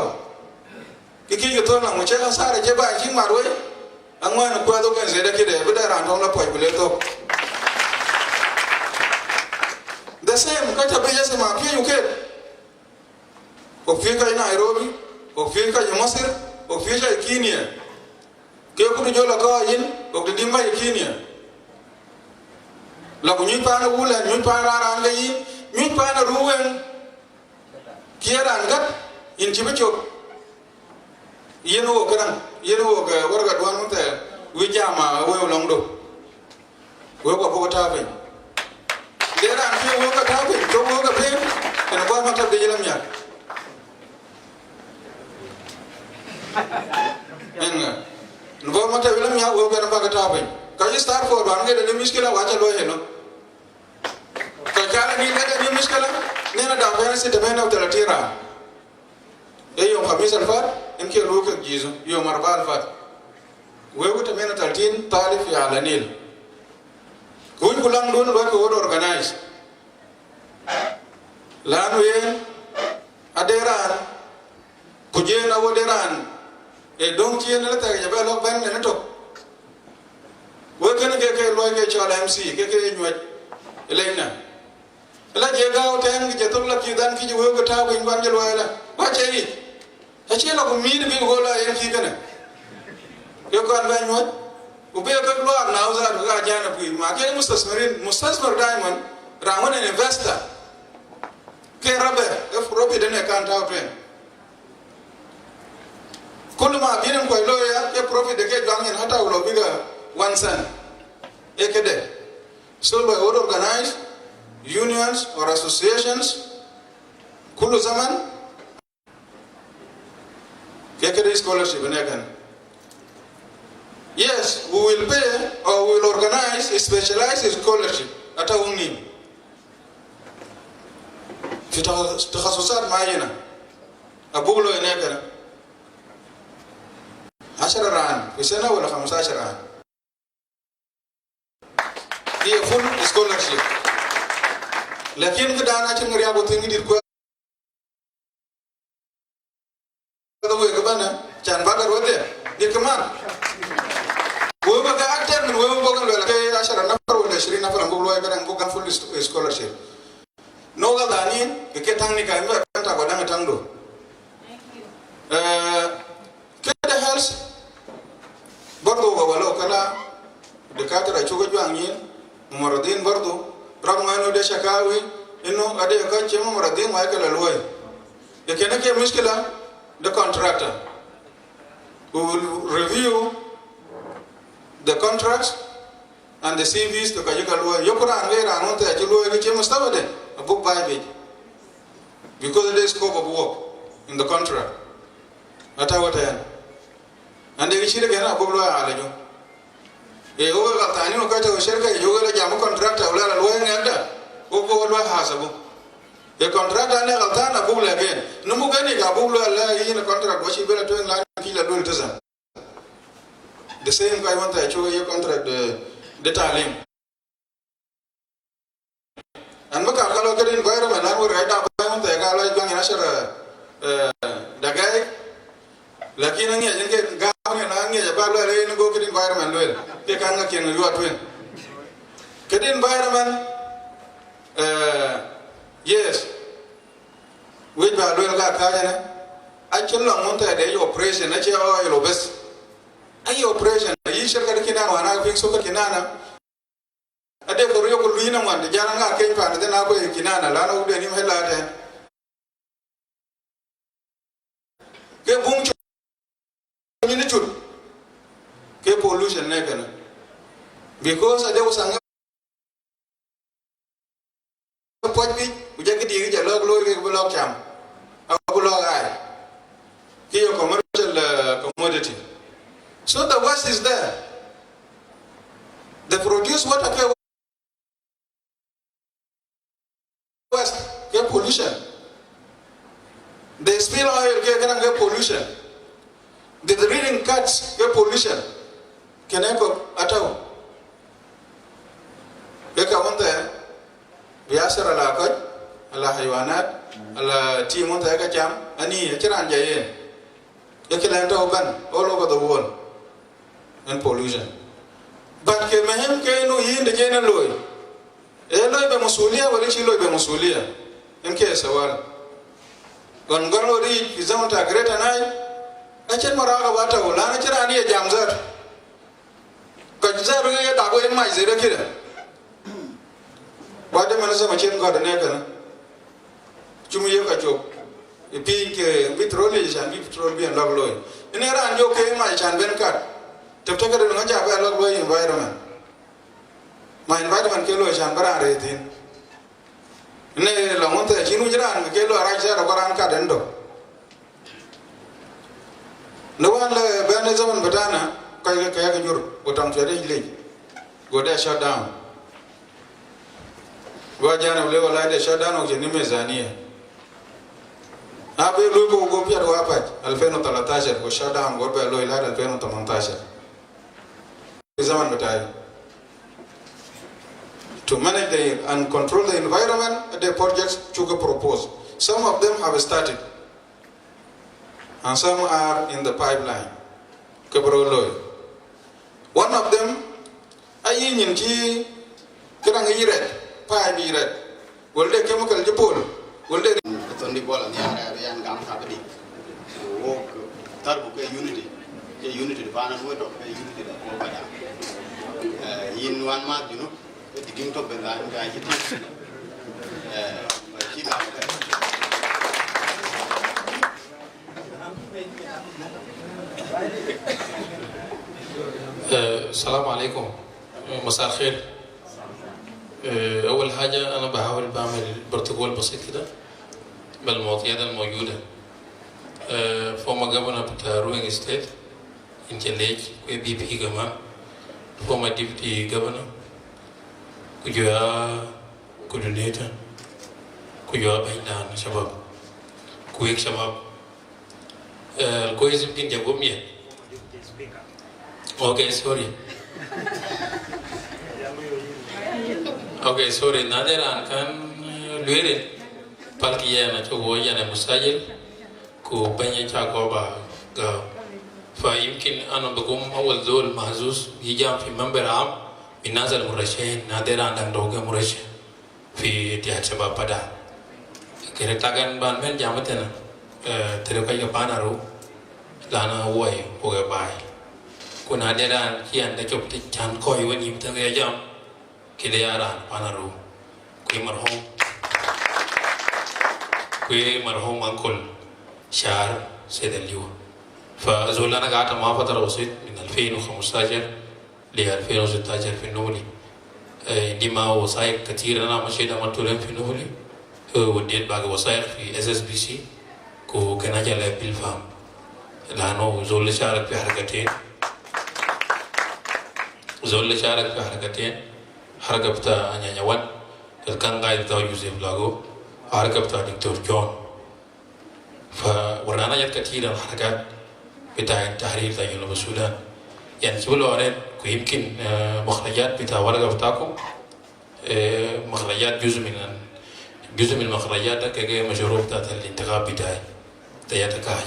ki to lam mo che asara je ba ji marwe angwan ko do kan zeda ke de bida ran ton la poy bule to the same ka ta be yesa ma ki yo ke o fi ka Nairobi o fi ka Masir o fi ka Kenya ke ku jo la ko yin o de dimba Kenya la ku nyi pa na wula nyi pa ra ga yin nyi pa na ruwen kieran gat in chibicho yeno kan yeno ga warga duan ta wi jama we long do we ko ta be dera an fi wo ka ta be to wo ga be en ba ma ta de yelam ya en no ma ta yelam ya wo ga na ba ka ta be ka yi start for ba nge de miskila wa cha lo he no ka kala ni ga de miskila ne na da ba se de be na ta tira e yo khamis al fat en ke lo ka gizo yo marba al fat we wuta mena 13 talif ya alanil kun kulang don ba ko organize lanu ye aderan kujena woderan e don ki en la ta ya ba lo ban ne to we kan ke lo ke chala mc ke nyuat elena la je ga o tan ki je to la ki dan ki we ko ta ko ngwan je lo la ba che ni ta che la ko mi ni ko la en ki kana yo kan ba nyuat ube ka lo na uza ga jana pu ma ke mustasmar diamond ramon an investor ke rabe e furopi de ne kan ta pen kullu ma binin ko lo ya ke profit de ke gangen hata ulo biga 1 cent e ke de so by organize unions or associations kullu zaman ke scholarship ne kan. Yes, we will pay or we will organize a specialized scholarship at our name. في تخصصات معينة أقول له هناك 10 ران في سنة ولا 15 ران هي full scholarship. لكن كده أنا أشوف مريا بوتيني ديركوا هذا هو كمان كان بعد الوقت دير كمان we ba ga actor min we ba ga la ke 10 nafar wala 20 nafar ngo lo ga ngo kan full scholarship no ga dani ke tang ni ka mba ta ko danga tang do ke da health bardo ga wala kala de ka tara chugo jwangi muradin bardo ramano de shakawi ino ade ka che muradin wa kala loy de ke na ke mushkila the contractor we will review the contracts and the CVs to kajuka luwa yokura angera anonte ajiluwa ke mustawa de a book by page because of the scope of work in the contract atawata yan ande gichire gena book luwa alejo e o ga tani no kata shirka yoga la jamu contractor wala luwa ngenda o bo luwa hasabu e contractor ne galtana book la gen no mu gani ga book luwa la yin contract washi bela to la kila dol tazam the same guy want to show you contract the talim and maka kalau ke environment an wor ada ba want to ga la jang nashara da guy lakini ngi ajenge ga ngi na ngi ba lo le ni go ke environment lo ke kan ga ken yo atwen ke environment yes we ba lo ga ka ne a kin lo mun ta da yo operation na ce o yo bes ayi operation yi shirka kina wana fin so kinana ade ko yo ko luina wande jana nga ke pa na na ko kinana la na ude ni hela ta ke bung ni chut ke pollution ne kana because ade usanga commodity. So the West is there. They produce water West get pollution. They spill oil get pollution. The breeding cats get pollution. Can I go at all? Get on there. Biasar ala kaj, ala haywanat, ala timon taga jam, ani kiran jayen. Yakilanta open all over the world and pollution. But ke mahem ke no yin de jena loy. Eloy be masulia wali chilo be masulia. Enke sawal. Gon gorlo ri izam ta greta nai. Achen maraga wata ulana kirani e jamzat. Kajza be da go en mai zere kire. Wade manasa machen god ne kana. Chumu ye ka chok. E pink petrol is and petrol be and log loy. Ine ran yo ke mai chan ben kat. Tep taka de ngaja ba log loy environment. My environment ke loy chan bara re tin. Ne la monta chinu jiran ke lo ara ja ro ran ka dendo. No one le ben zaman batana kai ka ya jur botang fere ile. Go there shut down. Wajana ule wala de shut down je ni mezania. Abe lugo go pia do apat 2013 go shut down go be lo ila 2018. Zaman batay. To manage and control the environment, the projects Chuka proposed. Some of them have started, and some are in the pipeline. One of them, ayin yinki kirang yiret, pipe yiret. Will they chemical jipol? Will they? Tondi bola ni ara yang gam kabedi. Work tarbu ke unity. Ke unity bana no to ke unity da ko bada. In 1 month, you know, digging to be done by it. السلام عليكم مساء الخير. أول حاجة أنا بحاول بعمل بروتوكول بسيط كده بالمواضيع الموجودة. former governor Panaruu state in Challenge BP كمان former deputy governor kujua coordinator kujua bainan shabab kuik shabab kois mungkin jawabnya. Okay, sorry. Okay, sorry. Nadiran kan luirin palkiya na coba ya na musajil ku banyak cakoba ga fa yumkin ana bagum awal zul mahzus hijam fi member am min nazal murashahin nadiran dan doga murashih fi tihat shabab pada kira tagan ban men jamatena terkai ke Panaruu lana wai oga bai kuna nadiran kian da chop chan koi wani mtanga jam kilayaran Panaruu kui marhum uncle Shar Sedaliwa فزولنا قاعد مع فترة بسيط من 2015 ل 2016 في النولي عندما وثائق كثير أنا مشيت عملتهم في النولي وديت باقي وثائق في SSBC كو كنا جل بالفهم لأنه زول شارك في حركتين حركة بتاع نيوان كان قاعد بتاع يوسف لاغو حركة بتاع دكتور جون فورنا جت كثير الحركات بتاع التحرير بتاع جنوب السودان يعني سبلو أريد يمكن مخرجات بتاع ورقة بتاعكم مخرجات جزء من المخرجات ده كجي مشروع بتاع الانتخاب بتاعي تياتكاي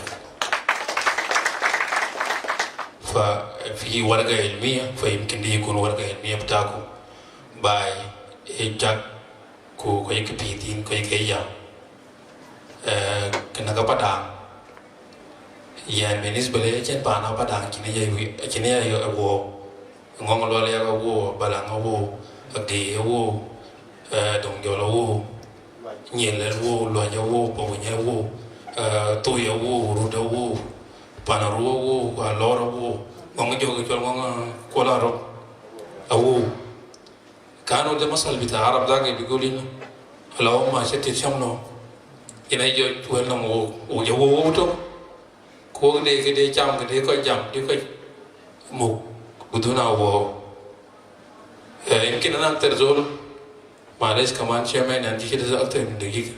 ففي ورقة علمية فيمكن دي يكون ورقة علمية بتاعكم باي هجاك كو كي كبيتين كي يام كنا كبدان يعني بالنسبة لي كن بانا بدان كنا يا أبو ngong lo le awo balang awo age awo dong jo lo nyel awo lo ya awo po nya awo to ya awo ru da awo Panaruu awo alor awo ngong jo ko ngong kola ro awo كانوا ده مسألة بتاع العرب ده بيقولين اللهم شتت شمله إن يجوا تقولنا وجوه وتو Cô cái đề chăm cái đề coi chăm đi coi mục budu nào vô em kia nó terzol Malaysia Command Chairman nanti kita zaat tu mendegi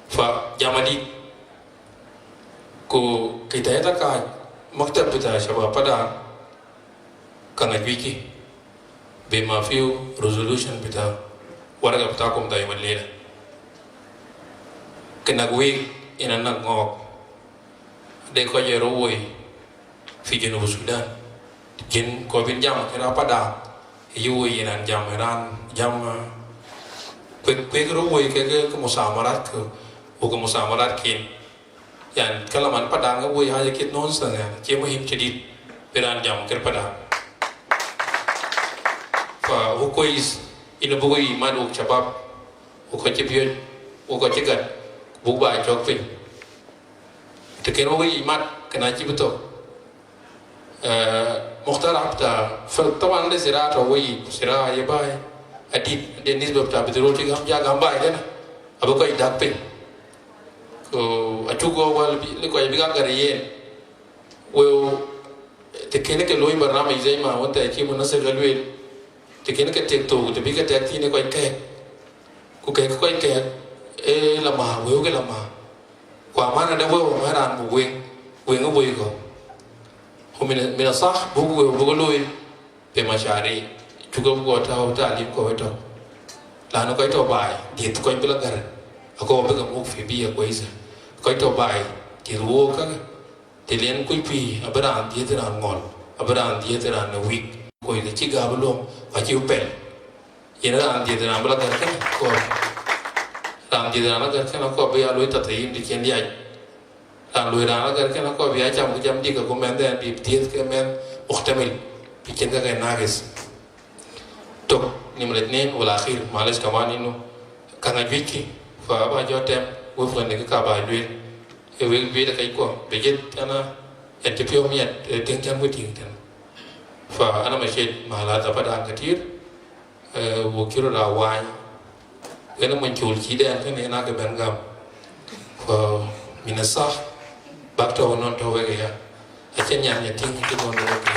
fa jamadi ko kita itu kan maktab kita siapa pada kana wiki be mafiu resolution kita warga kita kom dai malila kena gue ina nak ngok de ko je roi fi Genova Sudan gen ko bin jam kira pada yu ina jam ran jam kwe roi ke musamarat ke musamarat kin yan kalaman pada ngoi ha kit non sanga che mo him chedit peran jam ker pada fa ko is ina bugoi manu chabab ko chebion ko chegat buba chok fin tekeno wi mat kana chibuto mukhtarab ta taban le ziraat wi zira ya bai adit de nisbab ta bidro ti gam ja gam bai dena abo ko idak pin ko atugo wal bi le ko bi ga gariyen wo tekene ke loy barnama izema wonta ki mo nase galwel tekene ke tekto de bi ka tek ti ne ko ke ko ke e la ma wo ke la ma kwa mana da wo ma ran bu wen ngo boy ko ho mina sah bu loy pe ma shari juga bu ta lim ko to la no ko to bai di ko bi la gar ko be ga mu fi bi ko isa ko to bai ti wo ka ti len ku pi abran di te ran ngol abran di te ran wi ko ile chi ga bu lo ka chi pel ina ran di te ran bla gar ko làm gì đó nó cái nó có bây giờ lối tập thể đi kiến đi làm lối đó nó cái nó có bây giờ chăm đi cái comment đây bị tiết cái men muhtemel bị kiến cái nages to ni malet nen wala akhir males kaman inu kanga wiki fa ba jo tem wo fran ne ka ba luen e we cái ko be jet ana en te pio miet tiếng chan wo ting tan fa ana ma shet mala ta pada katir wo kiro la wai cái nó mình chùl chỉ đen cái này nó cái bên gam và mình sa bắt đầu non đầu về cái ở trên nhà tiếng cái con nó cái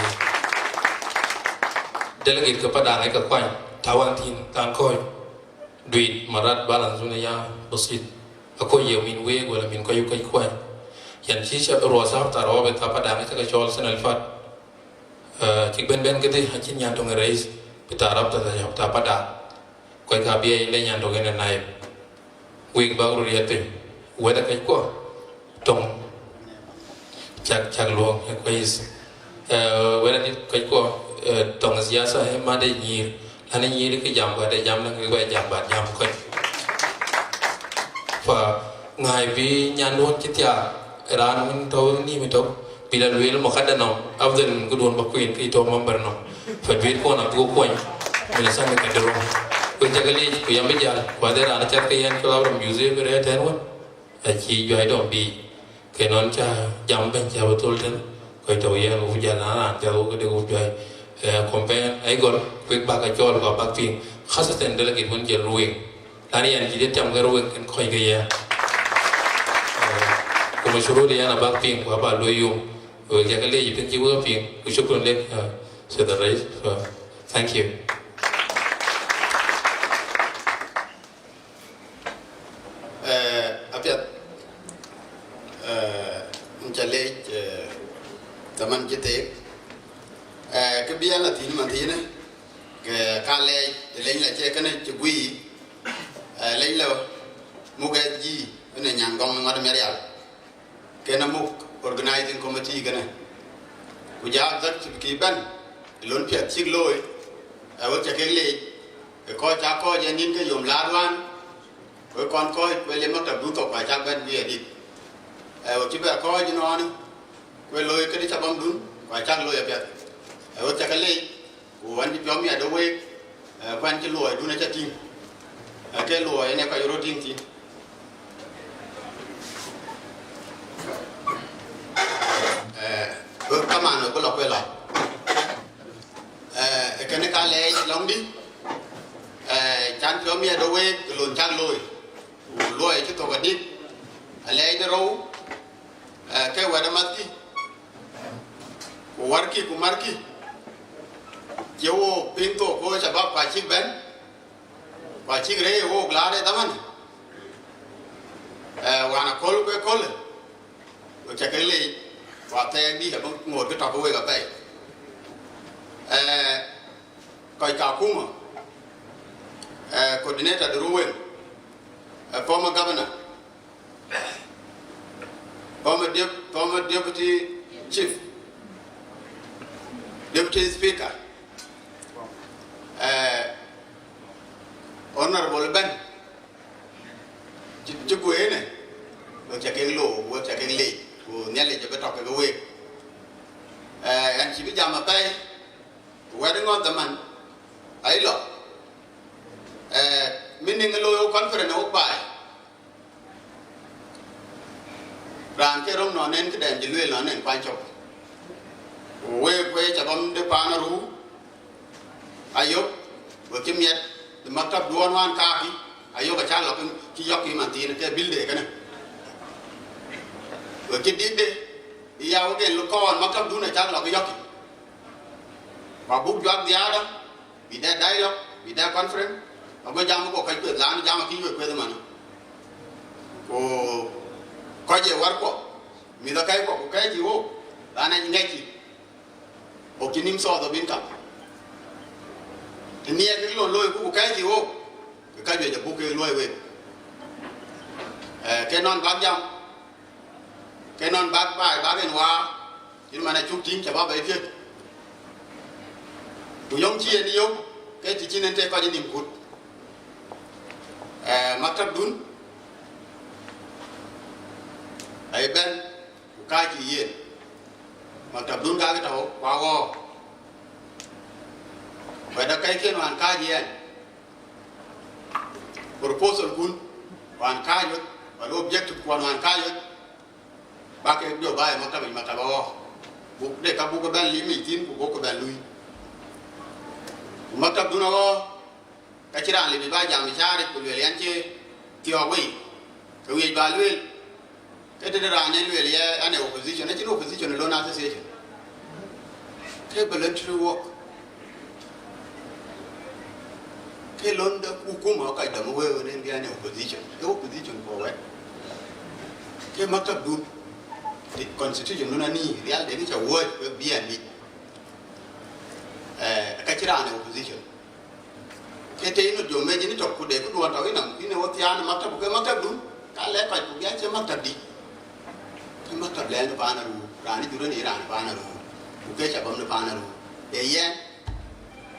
delegate kepada ai cái quan tawan tin tan coi duit marat balance dunia besit aku ya min we wala min kayu kai quan yang sih siapa rosa taruh beta pada ai cái chol sen alfat chỉ bên cái gì ở trên nhà trong cái reis beta arab ta pada koi ka bia le nyan do gena nai wi ba ru ya te we da kai ko tong chak luong he ko is we da kai ko tong sia sa he ma de ni ani ni cái jam ba de jam na cái jam ba jam ko fa ngai bi nyan don chitia ran min to ni mi to bila wel mo kada no afdal ko don ba kuin ki to member no fa bi ko na ko ko ni sa ne ka de Kunjagali kuyang bijal kuader anak cakap kalau orang museum berada tenwan, aci jual dom bi, kenon ca jam benca betul ten, kau tahu yang hujan anak tahu kau dia jual, kompen, aigol, quick bag acol kau bag ping, khas ten dia lagi pun jual ruing, tadi yang kita jam ke ruing kan kau gaya, kau suruh dia nak bag ping, kau apa loyung, kunjagali itu jiwa ping, kusyukur lek, sederhana, thank you. Chale teman kita kebiasaan lah tin mati ni kalau lain lah cek kena cegui lain lah mugaji ini nyangkong mengadam merial kena muk organizing committee kena kujak zat kiban lon piat cik loy awak cek leh kau cakap jenin ke yom lawan kau kon kau boleh mak tabu kau cak ban dia di waktu itu aku aja nuan, kue loy ke di cabang dun, kacang loy apa? Waktu cakap leh, kuan di piami ada way, kuan ke loy dun aja ting, ke loy ini kau euro ting ting. Kaman aku lakukan lah. Kena kali long di, can piami ada way, kelon cang loy, loy itu tu kadik, alai itu row. Cái quạt mati warki ku marki jewo pinto ko sabab pachik ben pachik re wo glare daman wana kol ko kol o chakele wa te di ha ngor ke top we ga pe koi ka kuma coordinator de Ruwen former governor former deputy chief deputy speaker honorable Ben Juba ene wo chakele lo wo chakele wo nyale je betok ga we an chi bi jama pe wedding on the man ai lo meaning lo conference o bai ran ke rom no nen ke den jilwe lo nen kwan chok we chabam de Panaruu ayo wo kimyet de maktab duon wan ka ki ayo ka chan lo ki yok ki man tin ke bilde kana wo ki dide ya wo gen lo kon maktab du na chan lo ki yok ba buk jwak diara bi da dialogue bi da conference ba jam ko kai pe lan jam ki we pe de man ko je war ko mi da kai ko kai ji wo ana ngai ki o kinim so do bin ka ni ya ki lo ku kai ji wo ka je bu ke lo we ke non ba jam ke non ba ba gen wa ni mana chu tin cha ba ba ke bu yong chi ni yo ke ti chin te ko ji nim kut maktab dun ai ben ka ji yen maktab dun ga ta ho wa wo ba da kai ken wan ka ji yen proposal kun wan ka yo ba objective kun wan ka yo ba ke do ba maktab wo bu de ka bu ko ben limi tin bu ko ben lui maktab dun wo ka chiran le ba jam chare ku le yan che tio we ke we ba le ke de ra ne le ya ane opposition ne opposition lo na association ke voluntary work ke londa hukuma ka da mu we ne bi ane opposition ke opposition ko we ke maktab du the constitution no na ni real de ni cha wo bi ane ka chiran ne opposition kete ino jo meje ni tokku de ku do taw ina ine woti ana maktab ko maktab dum ka le ka ku ya che maktab di ke maktab le no Panaruu rani duro ni rani Panaruu ku ke cha bam no Panaruu e ye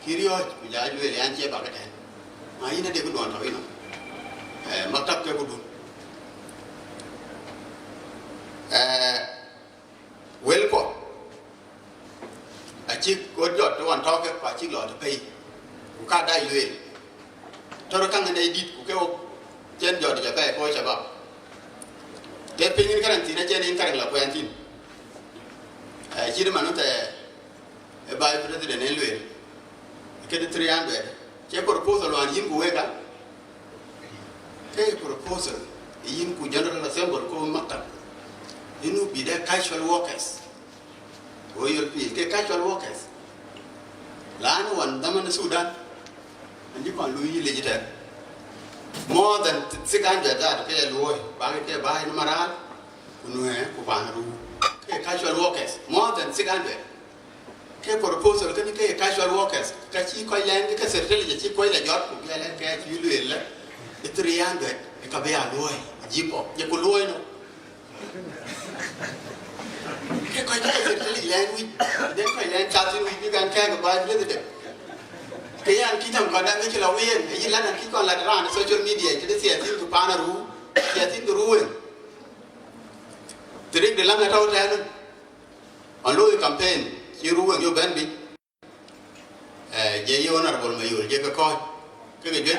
kirio ku ja ju le an che ba ka ten ma ina de ku do taw ina maktab ke ku dum wel ko a chi ko jot to wan to ke pa chi lo to pay ku ka dai le toro kanga nei dit ku ke o chen jodi ja bai ko chaba ke pingin karantina chen in karang la kwantin chi de manote e bai president ne lwe ke de 300 che proposal wan yin ku wega ke proposal yin ku general assembly ko maktab inu bi de casual workers o yor pi ke casual workers lan wan daman Sudan and you can Louis legislator more than 600 that ke loy ba ke ba in maral kunwe ku Panaruu ke casual workers more than 600 ke proposal ke casual workers ka chi ko yan ke sertel je chi ko la jot ku ya ke chi lu le 300 ka be a loy jipo je ku loy no ke ko ya sertel yan wi den ko yan cha tin wi kan ke ga ba le de ke yan ki tam ko da ke la wen yi la ki ko la ran social media ke de sia tin ku Panaruu sia tin ku Ruwen trick de la nga taw tan on lo campaign ki Ruwen yo ben bi je yo na bol ma yo je ko ke ge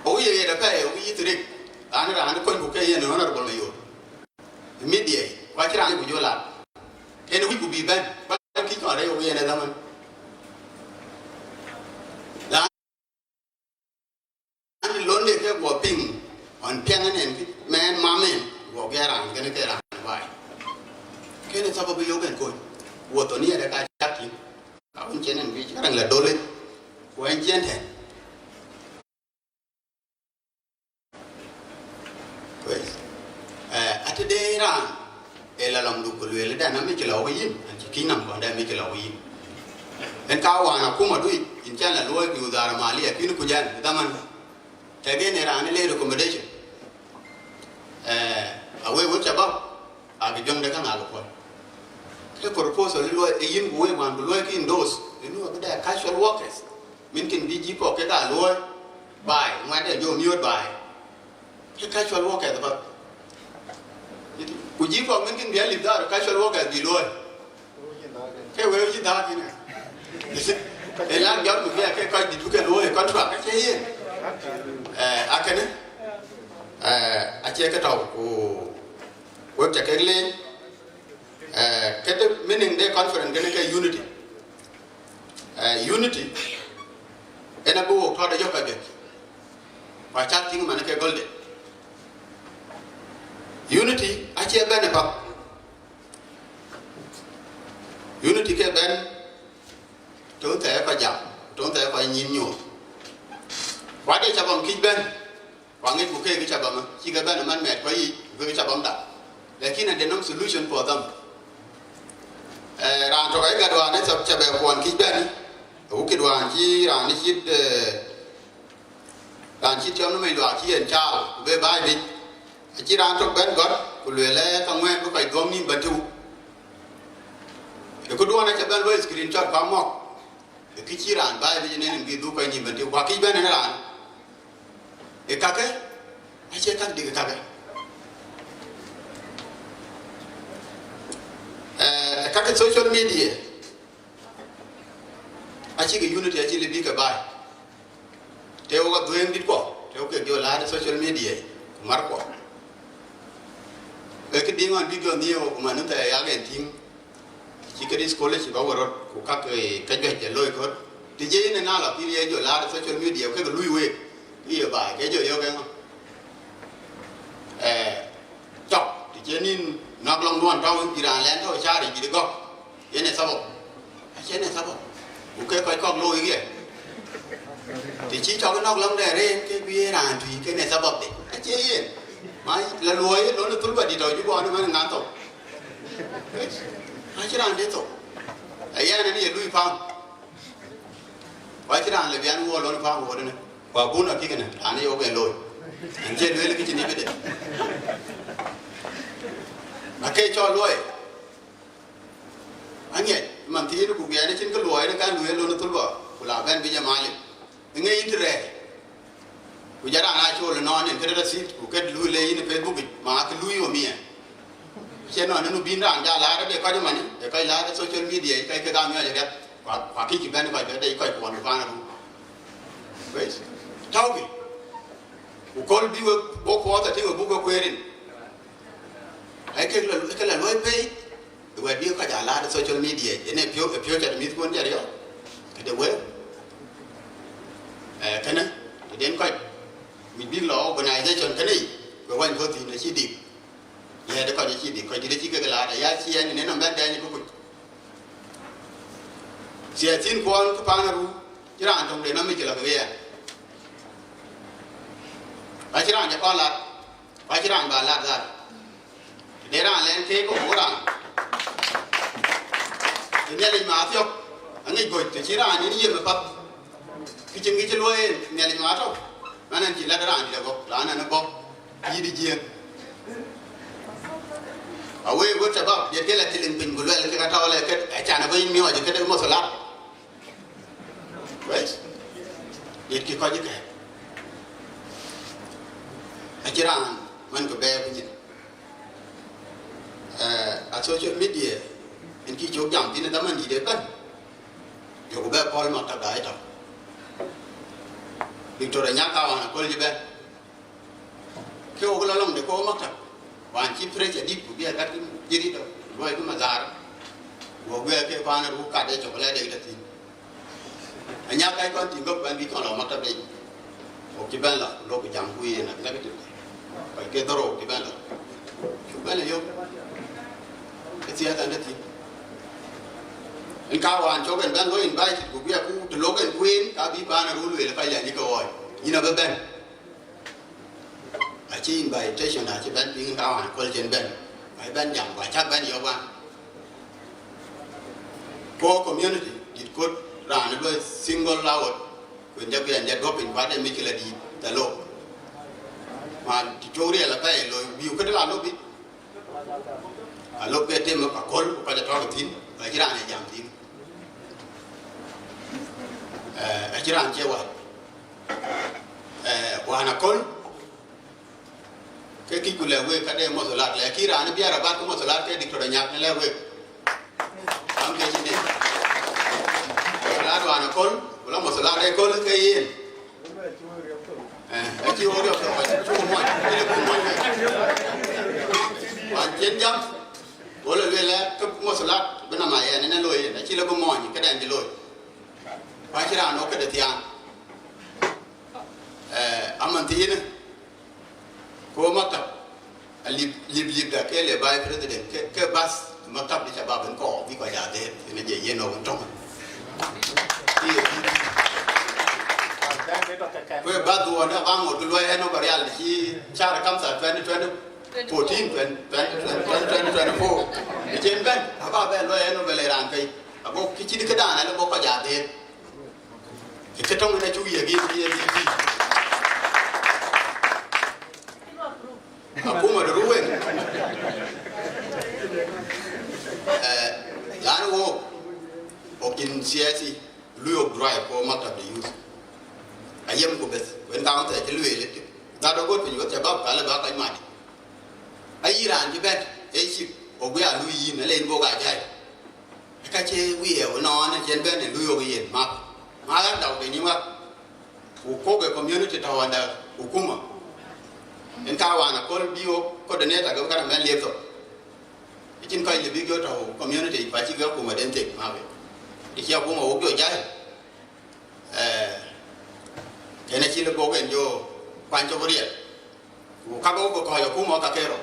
o ye da pa o yi trick ana ran ko ku ke ye no na bol ma yo media wa kira ni ku jo la en wi ku bi ben ki ko re o ye na zaman la ani londe ke go ping on piangan en men mamen go gera ngene ke ran bai cái này sao bây giờ bên coi của tôi này là cái chắc gì anh chị nên vì chắc là đôi lên của anh chị thế vậy à thế đây ra là làm được cái luyện là nó mới cái lâu cái gì anh chị kỹ năng còn đây mới cái lâu cái gì anh cao hoàng aku mà đuôi anh chị là lôi nhiều giờ mà liền cái nó cũng dàn người ta mình thế cái này là anh lấy recommendation away với chả bao cái dòng đấy cái nào cũng cái proposal lôi yên của em mà lôi cái endorse you know cái casual workers mình cần đi giúp cái cả lôi bài ngoài đây dùng nhiều bài cái casual workers đó của giúp mình cần biết liệp đó casual workers đi lôi cái về gì đó thế này để làm giống như cái coi đi cái lôi contract cái gì cái này chơi cái đầu của work cái lên cái meaning day conference cái unity unity ena bu thoda joka be wa chatting man ke golden unity ache ben ba unity ke ben to te ko jam to te ko nyin nyu wa de chabam ki ben wa ngi ku ke ki chabam ki ga ben man met ko yi ku ki chabam da lakini there no solution for them ran to cái đoàn này sắp chập quan kích bên cái đoàn chi ran này chít ran chít cho nó mới đoàn chi hiện trao về bài đi chi ran to bên gót của luyện lẽ thằng nguyên có phải gom nín bật thu cái đoàn này chập bên với screenshot quá mọc cái chi ran bài đi nên cái đu cái nín bật thu qua kích bên này ran cái các cái hay chơi các đi cái các cái social media achi cái unity achi le bi ka bai teo ga duen dit ko teo ke jo la social media mar ko cái dingon video ni o ma nu ta ya ga ting chi cái scholarship ba woro ko ka cái je loi ko ti je ne na la pi ye jo la social media ke ga lui we bi ba ke jo yo ga chọc ti je nin nak long nuan tao jiran len tao cha đi go ye ne sabo che ne sabo u ke coi con lôi kia thì chỉ cho cái nóc lông này lên cái bia đàn thì cái này sabo đấy che yên mà là lôi nó là tul bật đi rồi chứ bọn nó mới ngán tổ ai chỉ đàn đấy tổ ai ya này lui phong ai chỉ đàn là bian mua lôi phong của đấy này và bún ở cái này anh ấy ok lôi anh chơi với cái chuyện này biết đấy mà cây cho lôi anh nhỉ mà thì nó cũng nghe nó trên cái lôi nó cái lôi luôn nó tul bật của là bên bây giờ mai ngay internet của gia đình ai cho là nó nên cái đó xịt của cái lôi lên trên Facebook mà cái lôi của mình cho nó biến ra ra lá để coi cho mình để coi lá cái social media cái cam như vậy và cái bên này cái đây coi còn được ăn vậy tao bị của con đi vô qua tại thì vô qua quên cái là nói về rồi đi coi trả lá social media cái này phiếu trả mình cũng vậy đấy cái điều vậy cái này thì đến coi mình biết lo organization cái này của quan phương thì nó chỉ điểm ya để coi chỉ điểm coi chỉ cái là ya chi anh nên nó bên đây như cái chia tin quan cái Panaruu chỉ là trong đấy nó mới chỉ là cái gì phải chỉ là nhà con là phải chỉ là bà là ra để ra lên thế của bố rằng thì nhà linh má theo anh ấy gọi thì chỉ là những gì mà bắt cái chân lui nhà linh má thôi mà nên chỉ là cái rằng thì là có là nó có gì đi chiên ở quê của cha bác vậy cái là cái linh bình của loại cái thao là cái chả nó với miêu thì cái đấy một số lát vậy để cái coi như cái chỉ rằng mình có bé cái gì social media anh khi chụp giảm thì nó đâm anh gì đấy bên chụp bé Paul mà tập đại thôi Victoria nhắc tao là coi như bé khi ô cái lòng để cô mắc thật và anh chỉ phải chỉ đi của bé các cái gì đi đâu rồi cái mà già của bé cái Panaruu cả để chụp lại đây là gì anh nhắc cái con tìm gốc anh bị con lòng mắc thật đấy một cái bên là lô cái giảm quy là cái cái phải cái toro cái bên là chụp bên là vô sia tan ti en ka wan cho ben lo invite ku bia ku to local queen ka bi Panaruu le ka ya ni ko oi ina ba ben a chi invitation a chi ben bi ka wan ko chen ben ai ben jam wa chắc ben yo wa po community dit ko ran do single laut when ja ben ja go pin ba de mi kila di ta lo ma ti chori la pa lo bi ko de la lo bi a lo ke tem ka kol ko ja to tin ba ji ran jam tin a ji ran che wa na kol ke ki ku le we ka de mo so la le ki ran bi ara ba ko mo so la ke dik to da nyak ne le we am ke ji ne la do ana kol la mo so la de kol ke yin a ji o ro ko chu mo ni ko mo wa jen jam o le le ko mo so la be na ma ye ne lo ye na chi le ko mo ni ka dan ji lo wa chi ran o ke de tian amanti ne ko maktab lib da ke le bai president ke bas maktab di chabab ko bi ko ya de ne je ye no tong ko ba du na ba ngo du lo he no barial ki chara kam sa 2014 2024 jen ben ba ben lo he no bele ran kai abo ki chi ke da na lo ko ya de ke tong ne chu ye gi ye aku mau deruin, lalu wo, okin siasi, lu drive ko maktab di use, ayam ko bes, when kamu tak celu elit, tak ada kot penyuat sebab kalau bakai mati, ayiran juga, sip, ogue alu yin, lain boga jai, kace wiye, non, jen ben lu yo yin, makan tahu penyuat, uko ke community tahu anda hukuma. En ka wana kol bio coordinator go kana men lepto ikin ko le bigyo to community pa chi go kuma dente mawe ikia kuma wo go jai kene chi le go gen yo kwanjo boria wo ka go ko yo kuma ka kero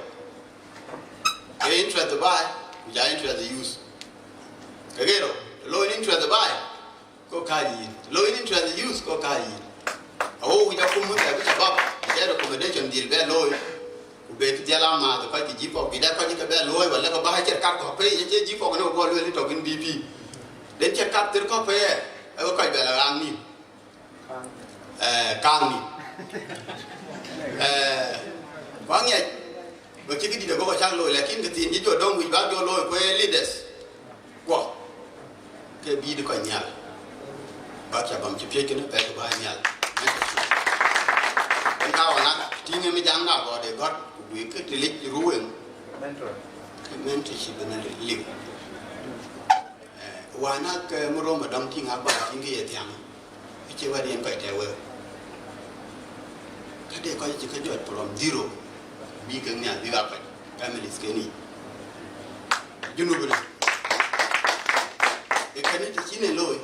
e interest the buy ja interest the use kagero low interest the buy ko kai low interest the use ko kai awo wi ja kuma ta bi sabab ya recommendation deal be loy ku be ti jala ma ko ti jipo bi da ko ti be loy wala ko ba ha cer kat ko pe je jipo ko no ko lo li to gin bp den cer kat ter ko pe e ko be la ran ni kang ni wang ya bo ti di da ko chang loy lakin ke tin ji jo dong wi ba jo loy ko leaders ko ke bi di ko nyal ba cha bam ti pe ke no pe ko ba nyal kau anak tinggal menjang nak kau de god we ke tilik ruang mentorship benar liu wana ke muro madam tinggal apa tinggi ya tiang kecewa dia kau tewa kade kau jika jual from zero bi kengnya bi apa family sekali junu benar ikan itu cina loy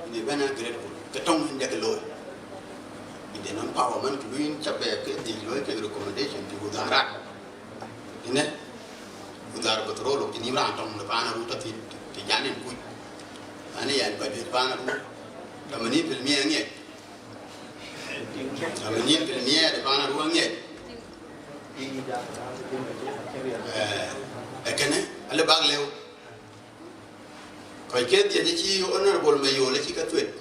ni benar grateful ketong hendak loy ide non empowerment luin chabe ke di loy ke recommendation di udara ine udara betrol di nimra tong le Panaruu ta ti janen ku ane yan ba di Panaruu tamani filmi nge tamani filmi de Panaruu nge ekene ale bag lew ko ke di de ci honorable mayo le ci ka twet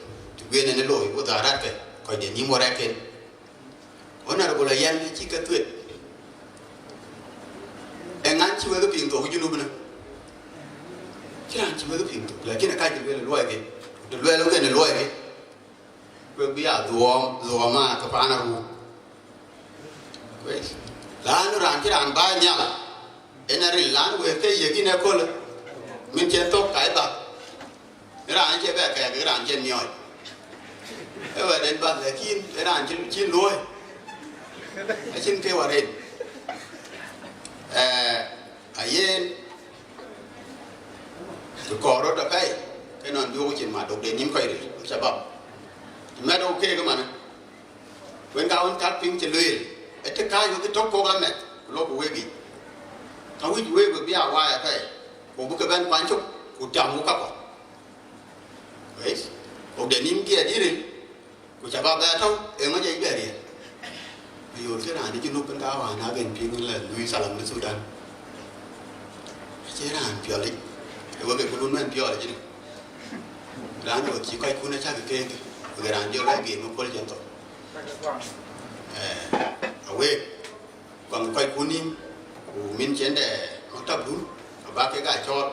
gene ne loy udara ke ko de ni mo reken honorable yan ci ka twet e ngan ci wego pin to junu bna ci an ci wego pin to la kina ka ji le loy ke de loy lo ne loy ke ko bi ya do ma ka Panaruu wes lan ran ci ran ba nyala enari lan we ke yegi ne ko min ci to kai ba ran ci be ka ran ci nyoy và đến bạn là khi cái đàn chín lúa chín kêu vào đây yên tụi cò đó là cái non vô trên mặt đục để nhím cây đấy sẽ bầm mẹ đâu ok cơ mà bên cao anh cắt pin trên lưới cái cái vô cái tóc cô lắm mẹ lo của quê gì tao biết quê của bia hoài à phải ko bu ka ban kwan chuk ku tam ku ka ko right ko de nim kia dirin ku cha ba ba thau e ma je be ri yo ke na ni jinu pen ka wa na ben pin la lui salam ni Sudan che ran pyo li e wa ke ku dun men pyo la jinu ran yo ki kai ku na cha ke ke ran yo la ge mo pol jen to awe còn quay cuốn im của min chén để có tập đúng ba cái cả cho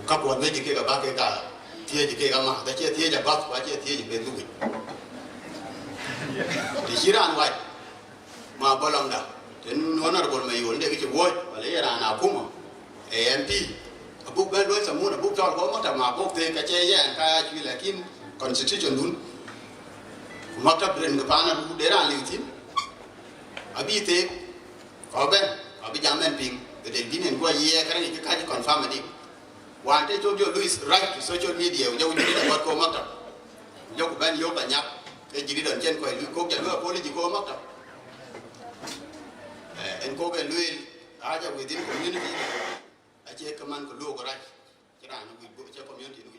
các quần với cái ba cái cả thia cái cả mà ta chia thia cho bác và chia thia cho bên lui thì chỉ ra vậy mà bao lần đã đến nó là còn mấy vấn đề cái chuyện vui và lấy ra nào cũng mà AMP bút bên đối sầm muốn là bút cho có mất mà bút thì cái chơi vậy cái chuyện là kim constitution đúng mất tập đến cái pan để ra lưu tin abi te ko ben abi jamen ping de dinen ko ye kan ni ka ji confirm di wa te to jo Louis right to social media jo ni da wat ko makta jo ko ben yo ba nyap ke jiri don chen ko lu ko ja lu ko li ko makta en ko ke lu aja within community a che kaman ko lu ko right kira no wi bo che community